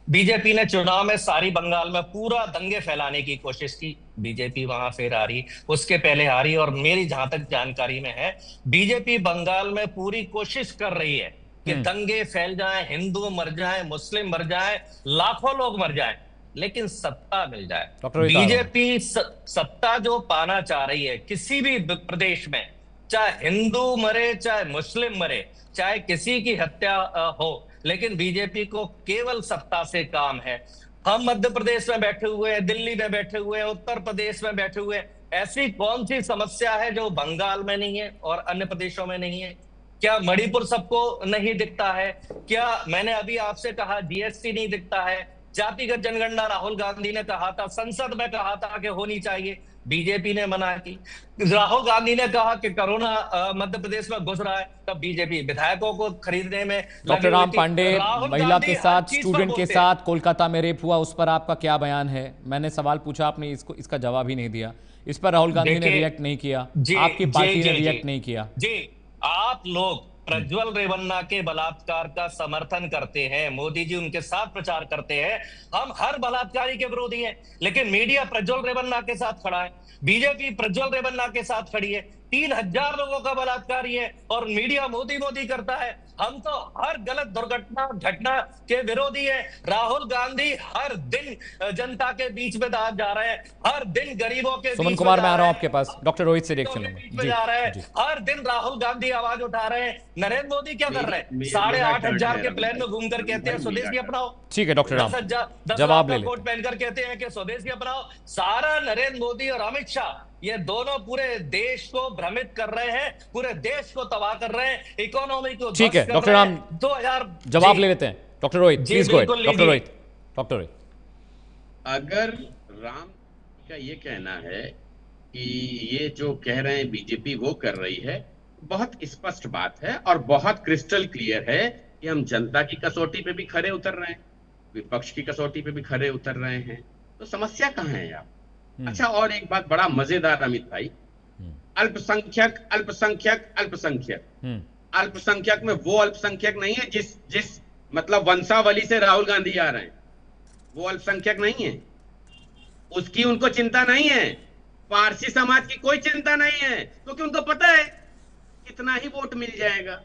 [SPEAKER 8] बीजेपी ने चुनाव में सारी बंगाल में पूरा दंगे फैलाने की कोशिश की, बीजेपी वहां फिर हारी, उसके पहले हारी। और मेरी जहां तक जानकारी में है, बीजेपी बंगाल में पूरी कोशिश कर रही है कि दंगे फैल जाएं, हिंदू मर जाएं, मुस्लिम मर जाएं, लाखों लोग मर जाएं, लेकिन सत्ता मिल जाए। बीजेपी सत्ता जो पाना चाह रही है किसी भी प्रदेश में, चाहे हिंदू मरे, चाहे मुस्लिम मरे, चाहे किसी की हत्या हो, लेकिन बीजेपी को केवल सत्ता से काम है। हम मध्य प्रदेश में बैठे हुए हैं, दिल्ली में बैठे हुए हैं, उत्तर प्रदेश में बैठे हुए हैं, ऐसी कौन सी समस्या है जो बंगाल में नहीं है और अन्य प्रदेशों में नहीं है? क्या मणिपुर सबको नहीं दिखता है? क्या मैंने अभी आपसे कहा जीएसटी नहीं दिखता है? जातिगत जनगणना राहुल गांधी ने कहा था, संसद में कहा था कि होनी चाहिए, बीजेपी ने मना की। राहुल गांधी ने कहा कि कोरोना मध्य प्रदेश में घुस रहा है, तब बीजेपी विधायकों को खरीदने में।
[SPEAKER 1] डॉक्टर राम पांडे, महिला के साथ, स्टूडेंट के साथ कोलकाता में रेप हुआ, उस पर आपका क्या बयान है? मैंने सवाल पूछा, आपने इसका जवाब ही नहीं दिया। इस पर राहुल गांधी ने रिएक्ट नहीं किया, आपकी पार्टी ने रिएक्ट नहीं किया।
[SPEAKER 8] जी, आप लोग प्रज्वल रेवन्ना के बलात्कार का समर्थन करते हैं, मोदी जी उनके साथ प्रचार करते हैं, हम हर बलात्कारी के विरोधी हैं, लेकिन मीडिया प्रज्वल रेवन्ना के साथ खड़ा है, बीजेपी प्रज्वल रेवन्ना के साथ खड़ी है। 3000 लोगों का बलात्कारी है और मीडिया मोदी मोदी करता है। हम तो हर गलत दुर्घटना घटना के विरोधी है। राहुल गांधी हर दिन जनता के बीच में जा रहे हैं, हर दिन गरीबों के
[SPEAKER 1] सुमन कुमार, मैं आ रहा हूं आपके पास, डॉक्टर रोहित से रिएक्शन लूंगा।
[SPEAKER 8] जा रहे हैं, हर दिन राहुल गांधी आवाज उठा रहे हैं। नरेंद्र मोदी क्या कर रहे हैं? 8,500 के प्लेन में घूमकर कहते हैं स्वदेशी अपनाओ।
[SPEAKER 1] ठीक है डॉक्टर राम, जवाब ले लें।
[SPEAKER 8] कोट पहनकर कहते हैं कि स्वदेशी अपनाओ। सारा नरेंद्र मोदी और अमित शाह, ये दोनों पूरे देश को भ्रमित कर रहे हैं, पूरे देश को तबाह कर रहे हैं, इकोनॉमी को।
[SPEAKER 1] ठीक है डॉक्टर राम,
[SPEAKER 8] 2000
[SPEAKER 1] जवाब ले लेते हैं। Doctor Rohit please go ahead. Doctor Rohit,
[SPEAKER 6] अगर राम का ये कहना है कि ये जो कह रहे हैं बीजेपी वो कर रही है, बहुत स्पष्ट बात है और बहुत क्रिस्टल क्लियर है कि हम जनता की कसौटी पे भी खरे उतर रहे हैं, विपक्ष की कसौटी पे भी खरे उतर रहे हैं, तो समस्या कहाँ है आप? अच्छा, और एक बात बड़ा मजेदार अमित भाई, अल्पसंख्यक अल्पसंख्यक अल्पसंख्यक, अल्पसंख्यक में वो अल्पसंख्यक नहीं है जिस मतलब वंशावली से राहुल गांधी आ रहे हैं, वो अल्पसंख्यक नहीं है, उसकी उनको चिंता नहीं है। पारसी समाज की कोई चिंता नहीं है, क्योंकि उनको पता है कितना ही वोट मिल जाएगा,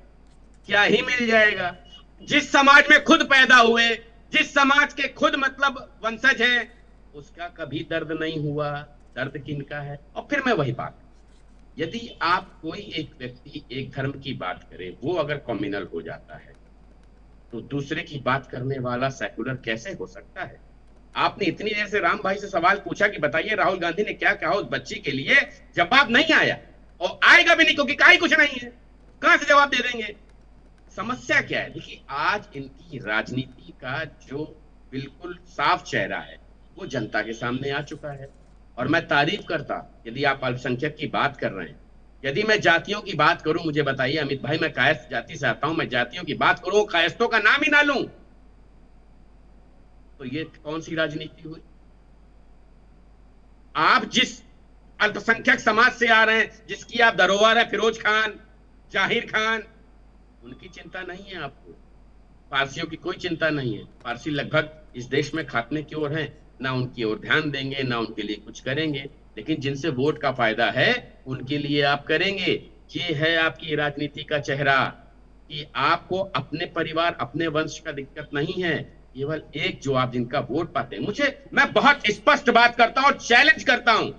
[SPEAKER 6] क्या ही मिल जाएगा। जिस समाज में खुद पैदा हुए, जिस समाज के खुद मतलब वंशज है, उसका कभी दर्द नहीं हुआ, दर्द किनका है? और फिर मैं वही बात, यदि आप कोई एक व्यक्ति एक धर्म की बात करे, वो अगर कम्युनल हो जाता है, तो दूसरे की बात करने वाला सेकुलर कैसे हो सकता है? आपने इतनी देर से राम भाई से सवाल पूछा कि बताइए राहुल गांधी ने क्या कहा उस बच्ची के लिए, जवाब नहीं आया और आएगा भी नहीं, क्योंकि कहीं कुछ नहीं है, कहां से जवाब दे देंगे? समस्या क्या है? देखिए, आज इनकी राजनीति का जो बिल्कुल साफ चेहरा है वो जनता के सामने आ चुका है। और मैं तारीफ करता, यदि आप अल्पसंख्यक की बात कर रहे हैं, यदि मैं जातियों की बात करूं, मुझे बताइए अमित भाई, मैं कायस्थ जाति से आता हूं, मैं जातियों की बात करूं, कायस्थों का नाम ही ना लूं, तो ये कौन सी राजनीति हुई? आप जिस अल्पसंख्यक समाज से आ रहे हैं, जिसकी आप धरोहर है फिरोज खान, जाहिर खान, उनकी चिंता नहीं है आपको। पारसियों की कोई चिंता नहीं है। पारसी लगभग इस देश में खात्मे की ओर हैं, ना उनकी ओर ध्यान देंगे, ना उनके लिए कुछ करेंगे, लेकिन जिनसे वोट का फायदा है उनके लिए आप करेंगे। ये है आपकी राजनीति का चेहरा कि आपको अपने परिवार, अपने वंश का दिक्कत नहीं है, केवल एक जो आप जिनका वोट पाते हैं। मैं बहुत स्पष्ट बात करता हूं और चैलेंज करता हूं,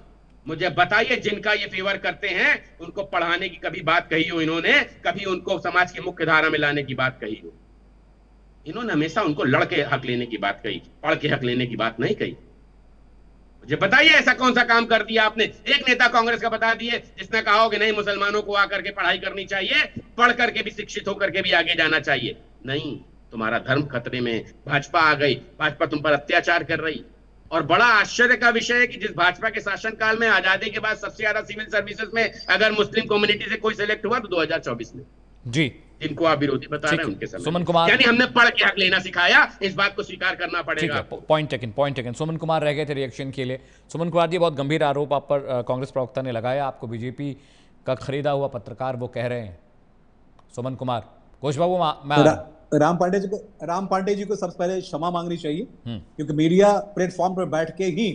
[SPEAKER 6] मुझे बताइए जिनका ये फेवर करते हैं, उनको पढ़ाने की कभी बात कही हो इन्होंने? कभी उनको समाज की मुख्य धारा में लाने की बात कही हो? इन्होंने हमेशा उनको लड़के हक लेने की बात कही, पढ़ के हक लेने की बात नहीं कही। मुझे बताइए ऐसा कौन सा काम कर दिया आपने? एक नेता कांग्रेस का बता दिए जिसने कहा हो कि नहीं, मुसलमानों को आकर के पढ़ाई करनी चाहिए, पढ़ करके भी, शिक्षित होकर के भी आगे जाना चाहिए। नहीं, तुम्हारा धर्म खतरे में, भाजपा आ गई, भाजपा तुम पर अत्याचार कर रही। और बड़ा आश्चर्य का विषय है कि जिस भाजपा के शासनकाल में आजादी के बाद सबसे ज्यादा सिविल सर्विसेज में अगर मुस्लिम कम्युनिटी से कोई सिलेक्ट हुआ तो 2024 में, जी, जिनको आप विरोधी बता रहे हैं उनके समय।
[SPEAKER 1] सुमन कुमार,
[SPEAKER 6] यानी हमने पढ़ के हक लेना सिखाया, इस बात को स्वीकार करना पड़ेगा।
[SPEAKER 1] Point taken. सुमन कुमार रह गए थे रिएक्शन के लिए। सुमन कुमार जी, बहुत गंभीर आरोप आप पर कांग्रेस प्रवक्ता ने लगाया, आपको बीजेपी का खरीदा हुआ पत्रकार वो कह रहे हैं। सुमन कुमार, घोष बाबू,
[SPEAKER 9] राम पांडे जी को सबसे पहले क्षमा मांगनी चाहिए, क्योंकि मीडिया प्लेटफॉर्म पर बैठ के ही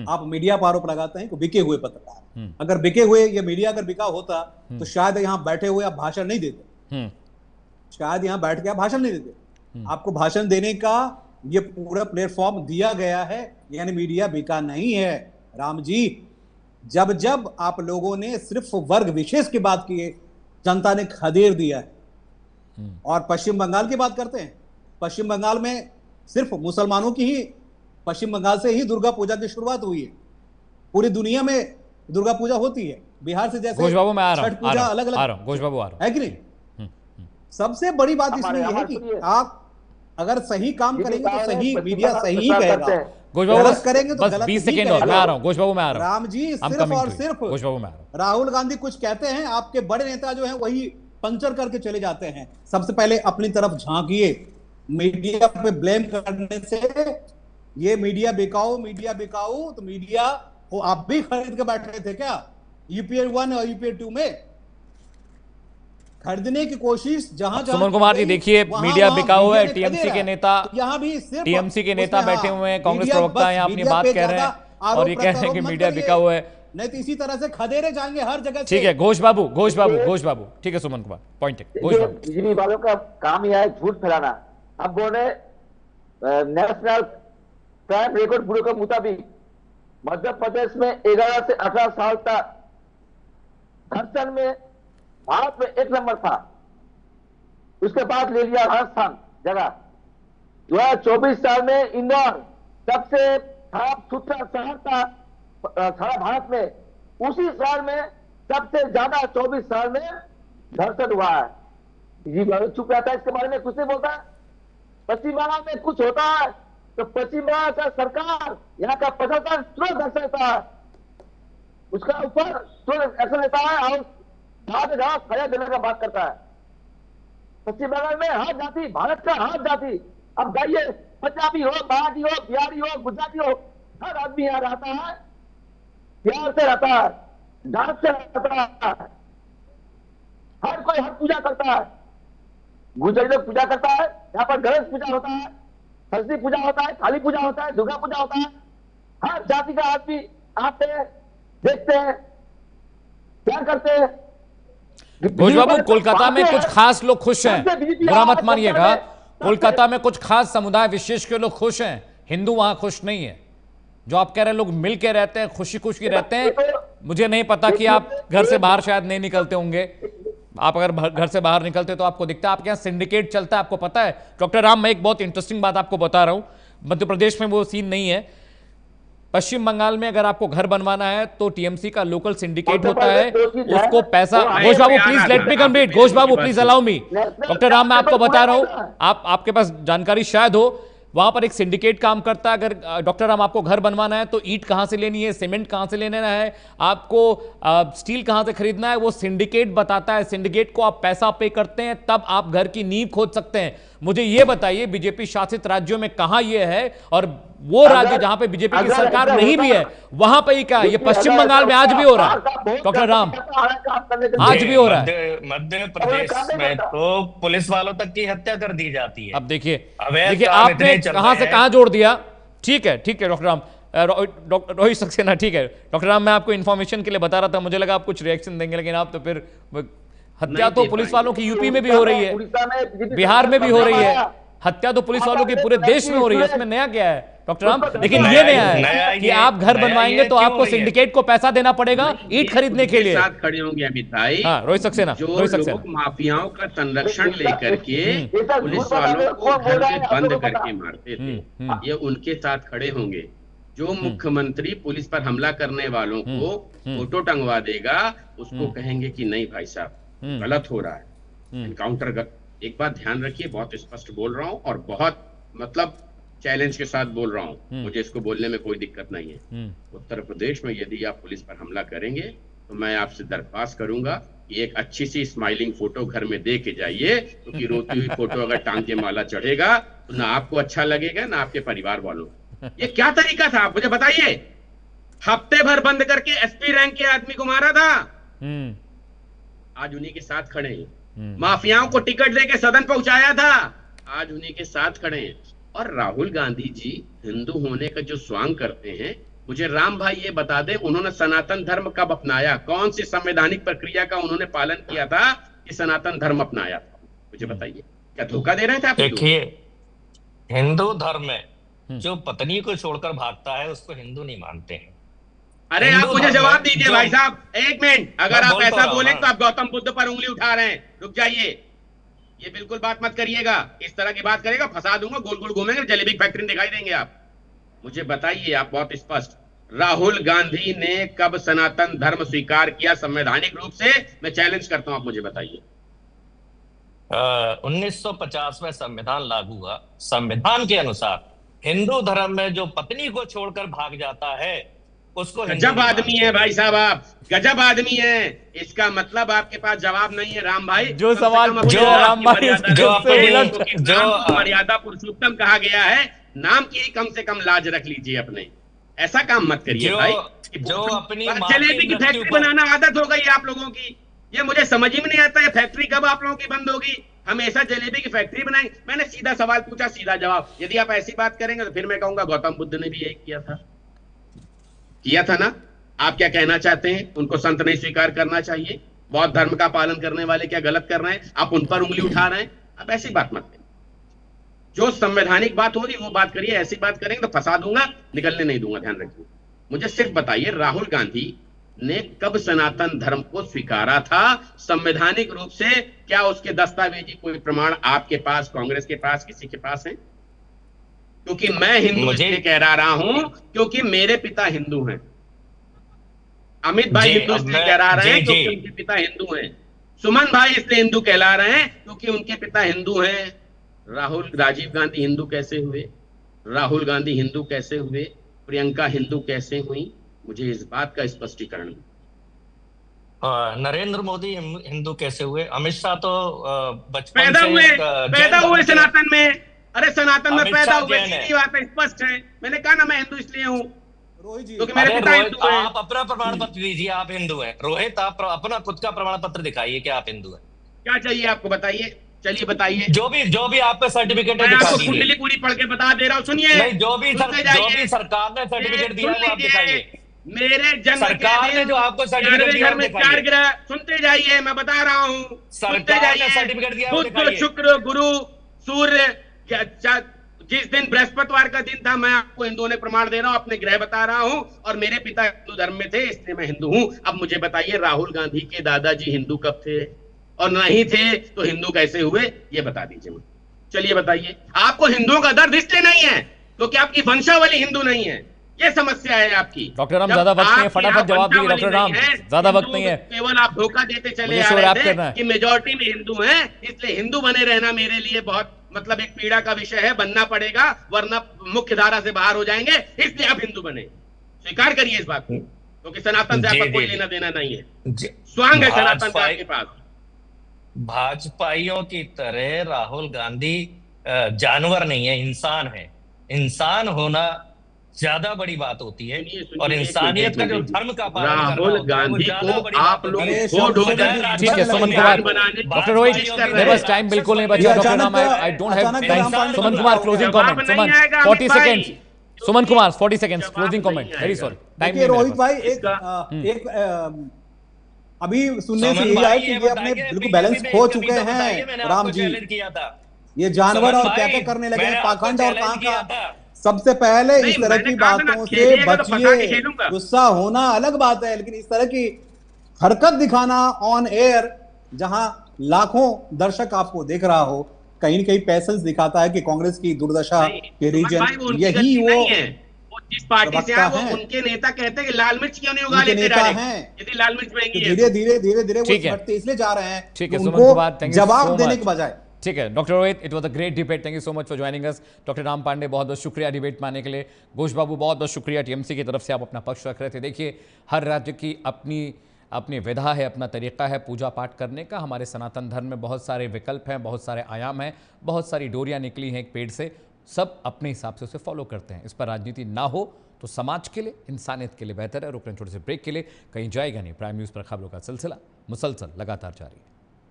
[SPEAKER 9] आप मीडिया पर आरोप लगाते हैं कि बिके हुए पत्रकार। अगर बिके हुए ये मीडिया अगर बिका होता तो शायद यहाँ बैठे हुए आप भाषण नहीं देते, शायद यहाँ बैठ के आप भाषण नहीं देते। आपको भाषण देने का ये पूरा प्लेटफॉर्म दिया गया है, यानी मीडिया बिका नहीं है। राम जी, जब जब आप लोगों ने सिर्फ वर्ग विशेष की बात की है, जनता ने खदेड़ दिया है। और पश्चिम बंगाल की बात करते हैं, पश्चिम बंगाल में सिर्फ मुसलमानों की ही, पश्चिम बंगाल से ही दुर्गा पूजा की शुरुआत हुई है। पूरी दुनिया में दुर्गा पूजा होती है, बिहार से जैसे छठ पूजा अलग अलग
[SPEAKER 1] घोष बाबू आ रहा
[SPEAKER 9] है कि नहीं। सबसे बड़ी बात इसमें यह है कि आप अगर सही काम करेंगे तो सही मीडिया सही ही कहेगा, गलत करेंगे तो गलत
[SPEAKER 1] 20 सेकंड और मैं आ रहा हूं, घोष बाबू मैं आ रहा हूं।
[SPEAKER 9] राम जी, सिर्फ और सिर्फ
[SPEAKER 1] घोष बाबू मैं आ रहा हूं।
[SPEAKER 9] राहुल गांधी कुछ कहते हैं, आपके बड़े नेता जो हैं वही पंचर करके चले जाते हैं। सबसे पहले अपनी तरफ झांकिए, मीडिया पे ब्लेम करने से ये मीडिया बिकाऊ तो मीडिया को आप भी खरीद के बैठे थे क्या? यूपीए 1 और यूपीए 2 में खरीदने की कोशिश जहां
[SPEAKER 1] सुमन कुमार जी देखिए, मीडिया बिकाऊ है। टीएमसी के नेता यहाँ भी टीएमसी के नेता बैठे हुए हैं, कांग्रेस प्रवक्ता यहाँ अपनी बात कह रहे हैं और ये कह रहे हैं कि मीडिया बिकाऊ है,
[SPEAKER 9] नहीं तो इसी तरह से खदेड़े जाएंगे हर जगह।
[SPEAKER 1] ठीक है घोष बाबू, ठीक है सुमन कुमार, पॉइंट है। घोष बाबू,
[SPEAKER 7] बीजेपी वालों का काम यह है झूठ फैलाना। अब उन्होंने नेशनल क्राइम रिकॉर्ड ब्यूरो के मुताबिक मध्य प्रदेश में 11 से 18 साल तक धर्षण में भारत में 1 नंबर था, उसके बाद ले लिया राजस्थान जगह। 2024 साल में इंदौर सबसे साफ सुथरा शहर था सारा भारत में, उसी साल में सबसे ज्यादा 24 साल में धर्षण हुआ है। जी चुप रहता है, इसके बारे में कुछ नहीं बोलता। पश्चिम बंगाल में कुछ होता है तो पश्चिम बंगाल का सरकार यहाँ का प्रशासन तुरंत एक्शन लेता है, उसका ऊपर तुरंत एक्शन लेता है और जहां सजा देने का बात करता है। पश्चिम बंगाल में हर जाति, भारत का हर जाति, अब जाइए पंजाबी हो, मराठी हो, बिहारी हो, गुजराती हो, हर आदमी यहाँ रहता है, प्यार से रहता है, डांस से रहता है, हर कोई हर पूजा करता है। गुजराती लोग पूजा करता है, यहाँ पर गणेश पूजा होता है, सरस्वती पूजा होता है, काली पूजा होता है, दुर्गा पूजा होता है। हर जाति का आदमी आते हैं, देखते हैं, प्यार करते हैं।
[SPEAKER 1] घोष बाबू, कोलकाता में कुछ खास लोग खुश हैं, बुरा मत मानिएगा, कोलकाता में कुछ खास समुदाय विशेष के लोग खुश हैं, हिंदू वहां खुश नहीं है। जो आप कह रहे हैं लोग मिल के रहते हैं, खुशी खुशी रहते हैं, मुझे नहीं पता कि आप घर से बाहर शायद नहीं निकलते होंगे। आप अगर घर से बाहर निकलते तो आपको दिखता है, आपके यहाँ सिंडिकेट चलता है, आपको पता है। डॉक्टर राम, मैं एक बहुत इंटरेस्टिंग बात आपको बता रहा हूं, मध्य प्रदेश में वो सीन नहीं है। पश्चिम बंगाल में अगर आपको घर बनवाना है तो टीएमसी का लोकल सिंडिकेट होता है, उसको पैसा। Ghosh babu please let me complete, Ghosh babu please allow me. Doctor Ram, मैं आपको बता रहा हूं, आपके पास जानकारी शायद हो, वहां पर एक सिंडिकेट काम करता है। अगर डॉक्टर राम आपको घर बनवाना है तो ईंट कहां से लेनी है, सीमेंट कहां से लेना है, आपको स्टील कहां से खरीदना है, वो सिंडिकेट बताता है। सिंडिकेट को आप पैसा पे करते हैं तब आप घर की नींव खोद सकते हैं। मुझे ये बताइए, बीजेपी शासित राज्यों में कहां ये है, और वो राज्य जहां पे बीजेपी की सरकार नहीं भी है वहां पे ही क्या? ये पश्चिम बंगाल में आज भी हो रहा है डॉक्टर राम, आज भी हो रहा है।
[SPEAKER 8] मध्य प्रदेश में तो पुलिस वालों तक की हत्या कर दी जाती है।
[SPEAKER 1] अब देखिए आपने कहां से कहां जोड़ दिया। ठीक है डॉक्टर राम, रोहित सक्सेना, ठीक है डॉक्टर राम, मैं आपको इन्फॉर्मेशन के लिए बता रहा था, मुझे लगा आप कुछ रिएक्शन देंगे, लेकिन आप तो फिर हत्या तो पुलिस वालों की यूपी में भी हो रही है, बिहार में भी हो रही है, हत्या तो पुलिस वालों की पूरे देश में हो रही है, इसमें नया क्या है डॉक्टर राम? लेकिन ये नया है कि आप घर बनवाएंगे तो आपको सिंडिकेट को पैसा देना पड़ेगा ईंट खरीदने के लिए।
[SPEAKER 6] साथ खड़े होंगे अमित भाई।
[SPEAKER 1] हाँ, रोहित सक्सेना,
[SPEAKER 6] जो लोग माफियाओं का संरक्षण लेकर के पुलिस वालों को घर में बंद करके मारते थे, ये उनके साथ खड़े होंगे। जो मुख्यमंत्री पुलिस पर हमला करने वालों को फोटो टंगवा देगा, उसको कहेंगे कि नहीं भाई साहब गलत हो रहा है, एनकाउंटर। एक बात ध्यान रखिए, बहुत स्पष्ट बोल रहा हूँ और बहुत मतलब चैलेंज के साथ बोल रहा हूँ, मुझे इसको बोलने में कोई दिक्कत नहीं है। उत्तर प्रदेश में यदि आप पुलिस पर हमला करेंगे तो मैं आपसे दरख्वास्त करूंगा कि एक अच्छी सी स्माइलिंग फोटो घर में दे के जाइए, क्योंकि रोती हुई फोटो अगर टांग के माला चढ़ेगा तो ना आपको अच्छा लगेगा ना आपके परिवार वालों। ये क्या तरीका था, आप मुझे बताइए। हफ्ते भर बंद करके एसपी रैंक के आदमी को मारा था, आज उन्हीं के साथ खड़े हैं। माफियाओं को टिकट देके सदन पहुंचाया था, आज उन्हीं के साथ खड़े हैं। और राहुल गांधी जी हिंदू होने का जो स्वांग करते हैं, मुझे राम भाई ये बता दें, उन्होंने सनातन धर्म कब अपनाया? कौन सी संवैधानिक प्रक्रिया का उन्होंने पालन किया था कि सनातन धर्म अपनाया था? मुझे बताइए, क्या धोखा दे रहे थे आप?
[SPEAKER 8] देखिए, हिंदू धर्म में जो पत्नी को छोड़कर भागता है उसको हिंदू नहीं मानते हैं।
[SPEAKER 6] अरे आप मुझे जवाब दीजिए भाई साहब, एक मिनट। अगर आप ऐसा बोले तो आप गौतम बुद्ध पर उंगली उठा रहे हैं। रुक जाइए, ये बिल्कुल बात मत करिएगा। इस तरह की बात करेगा फंसा दूंगा, गोल गोल घूमेंगे, जलेबी की फैक्ट्री दिखाई देंगे आप। मुझे बताइए, आप बहुत स्पष्ट, राहुल गांधी ने कब सनातन धर्म स्वीकार किया संवैधानिक रूप से? मैं चैलेंज करता हूं, आप मुझे बताइए।
[SPEAKER 8] 1950 में संविधान लागू हुआ। संविधान के अनुसार हिंदू धर्म में जो पत्नी को छोड़कर भाग जाता है उसको
[SPEAKER 6] गजब आदमी है भाई साहब, आप गजब आदमी है। इसका मतलब आपके पास जवाब नहीं है राम भाई।
[SPEAKER 1] जो सवाल
[SPEAKER 6] मर्यादा पुरुषोत्तम कहा गया है, नाम की कम से कम लाज रख लीजिए अपने। ऐसा काम मत करिए भाई।
[SPEAKER 8] जो अपनी
[SPEAKER 6] जलेबी की फैक्ट्री बनाना आदत हो गई आप लोगों की। ये मुझे समझ ही में नहीं आता, ये फैक्ट्री कब आप लोगों की बंद होगी? हमेशा जलेबी की फैक्ट्री बनाएंगे। मैंने सीधा सवाल पूछा, सीधा जवाब। यदि आप ऐसी बात करेंगे तो फिर मैं कहूंगा गौतम बुद्ध ने भी यही किया था ना। आप क्या कहना चाहते हैं? उनको संत नहीं स्वीकार करना चाहिए? बौद्ध धर्म का पालन करने वाले क्या गलत कर रहे हैं? आप उन पर उंगली उठा रहे हैं। आप ऐसी बात मत करिए। जो संवैधानिक बात हो रही वो बात करिए। ऐसी बात करेंगे तो फंसा दूंगा, निकलने नहीं दूंगा, ध्यान रखिए। मुझे सिर्फ बताइए, राहुल गांधी ने कब सनातन धर्म को स्वीकारा था संवैधानिक रूप से? क्या उसके दस्तावेजी कोई प्रमाण आपके पास, कांग्रेस के पास, किसी के पास है? क्योंकि मैं हिंदू इसलिए कह रहा हूं क्योंकि मेरे पिता हिंदू हैं। अमित भाई हिंदू इसलिए कह रहे हैं क्योंकि उनके पिता हिंदू हैं। सुमन भाई इसलिए हिंदू कहला रहे हैं क्योंकि उनके पिता हिंदू हैं। राजीव गांधी हिंदू कैसे हुए? राहुल गांधी हिंदू कैसे हुए? प्रियंका हिंदू कैसे हुई? मुझे इस बात का स्पष्टीकरण।
[SPEAKER 8] नरेंद्र मोदी हिंदू कैसे हुए? अमित शाह तो बचपन
[SPEAKER 6] पैदा हुए सनातन में। अरे सनातन में पैदा हुए, सीधी बात है, स्पष्ट है। मैंने कहा ना मैं हिंदू इसलिए हूँ क्योंकि मेरे पिता हिंदू हैं।
[SPEAKER 8] आप अपना प्रमाण पत्र दीजिए, आप हिंदू हैं। रोहित, आप अपना खुद का प्रमाण पत्र दिखाइए कि आप हिंदू हैं।
[SPEAKER 6] क्या चाहिए आपको, बताइए। चलिए बताइए।
[SPEAKER 8] जो भी आपका सर्टिफिकेट है,
[SPEAKER 6] आपको कुंडली पूरी पढ़ के बता दे रहा हूँ, सुनिए।
[SPEAKER 8] जो भी सरकार ने सर्टिफिकेट दिया वो आप दिखाइए।
[SPEAKER 6] मेरे जन्म
[SPEAKER 8] सरकार ने जो आपको सर्टिफिकेट दिया
[SPEAKER 6] में 4 ग्रह, सुनते जाइए, मैं बता रहा हूँ।
[SPEAKER 8] सरकार ने सर्टिफिकेट दिया,
[SPEAKER 6] बुध, शुक्र, गुरु, सूर्य, जिस दिन बृहस्पतिवार का दिन था, मैं आपको हिंदुओं ने प्रमाण दे रहा हूं, अपने ग्रह बता रहा हूं, और मेरे पिता हिंदू धर्म में थे इसलिए मैं हिंदू हूं। अब मुझे बताइए, राहुल गांधी के दादाजी हिंदू कब थे? और नहीं थे तो हिंदू कैसे हुए? ये बता दीजिए मुझे। चलिए बताइए। आपको हिंदुओं का दर्द इसलिए नहीं है क्योंकि आपकी वंशावली हिंदू नहीं है। ये समस्या है आपकी।
[SPEAKER 1] डॉक्टर राम, ज्यादा वक्त नहीं है, फटाफट जवाब दीजिए डॉक्टर राम, ज्यादा वक्त नहीं है।
[SPEAKER 6] केवल आप धोखा देते चले आ रहे थे कि मेजॉरिटी में हिंदू हैं, इसलिए हिंदू बने रहना मेरे लिए बहुत मतलब एक पीड़ा का विषय है। बनना पड़ेगा वरना मुख्य धारा से बाहर हो जाएंगे, इसलिए आप हिंदू बने। स्वीकार करिए इस बात को, क्योंकि सनातन से आपका कोई लेना देना नहीं है। स्वांग है सनातन का आपके पास।
[SPEAKER 8] भाजपाइयों की तरह राहुल गांधी जानवर नहीं है, इंसान है। इंसान होना ज्यादा बड़ी बात होती है और इंसानियत का जो धर्म का पालन
[SPEAKER 6] राहुल गांधी को आप लोग
[SPEAKER 1] ठीक है। सुमन कुमार, डॉक्टर रोहित, मेरे पास टाइम बिल्कुल नहीं बचा। Doctor Ram, I don't have time. Suman Kumar, closing comment. Suman 40 seconds. Suman Kumar 40 seconds closing comment. Very sorry, time नहीं।
[SPEAKER 9] रोहित भाई, एक अभी सुनने से यही आया कि ये अपने बिल्कुल बैलेंस खो चुके हैं राम जी। ये जानवर और क्या क्या करने लगे हैं, पाखंड और कहां का। सबसे पहले इस तरह की बातों से बचिए। गुस्सा होना अलग बात है, लेकिन इस तरह की हरकत दिखाना ऑन एयर, जहां लाखों दर्शक आपको देख रहा हो, कहीं न कहीं पैसेंस दिखाता है कि कांग्रेस की दुर्दशा के रीजन यही वो
[SPEAKER 6] जिस पार्टी से है, वो उनके नेता कहते हैं कि लाल मिर्च क्यों नहीं उगा लेते डायरेक्ट? यदि लाल मिर्च महंगी है,
[SPEAKER 9] धीरे वो बढ़ते इसलिए जा रहे हैं। ठीक है सुमन कुमार, जवाब देने के बजाय।
[SPEAKER 1] ठीक है doctor Rohit, it was a great debate. Thank you so much for joining us. Doctor Ram Pande, बहुत बहुत शुक्रिया डिबेट में आने के लिए। घोष बाबू, बहुत बहुत शुक्रिया, टीएमसी की तरफ से आप अपना पक्ष रख रहे थे। देखिए, हर राज्य की अपनी विधा है, अपना तरीका है पूजा पाठ करने का। हमारे सनातन धर्म में बहुत सारे विकल्प हैं, बहुत सारे आयाम हैं, बहुत सारी डोरियाँ निकली हैं एक पेड़ से। सब अपने हिसाब से उसे फॉलो करते हैं। इस पर राजनीति ना हो तो समाज के लिए, इंसानियत के लिए बेहतर है। रुक रहे हैं छोटे से ब्रेक के लिए, कहीं जाएगा नहीं। प्राइम न्यूज़ पर खबरों का सिलसिला मुसलसल लगातार जारी है।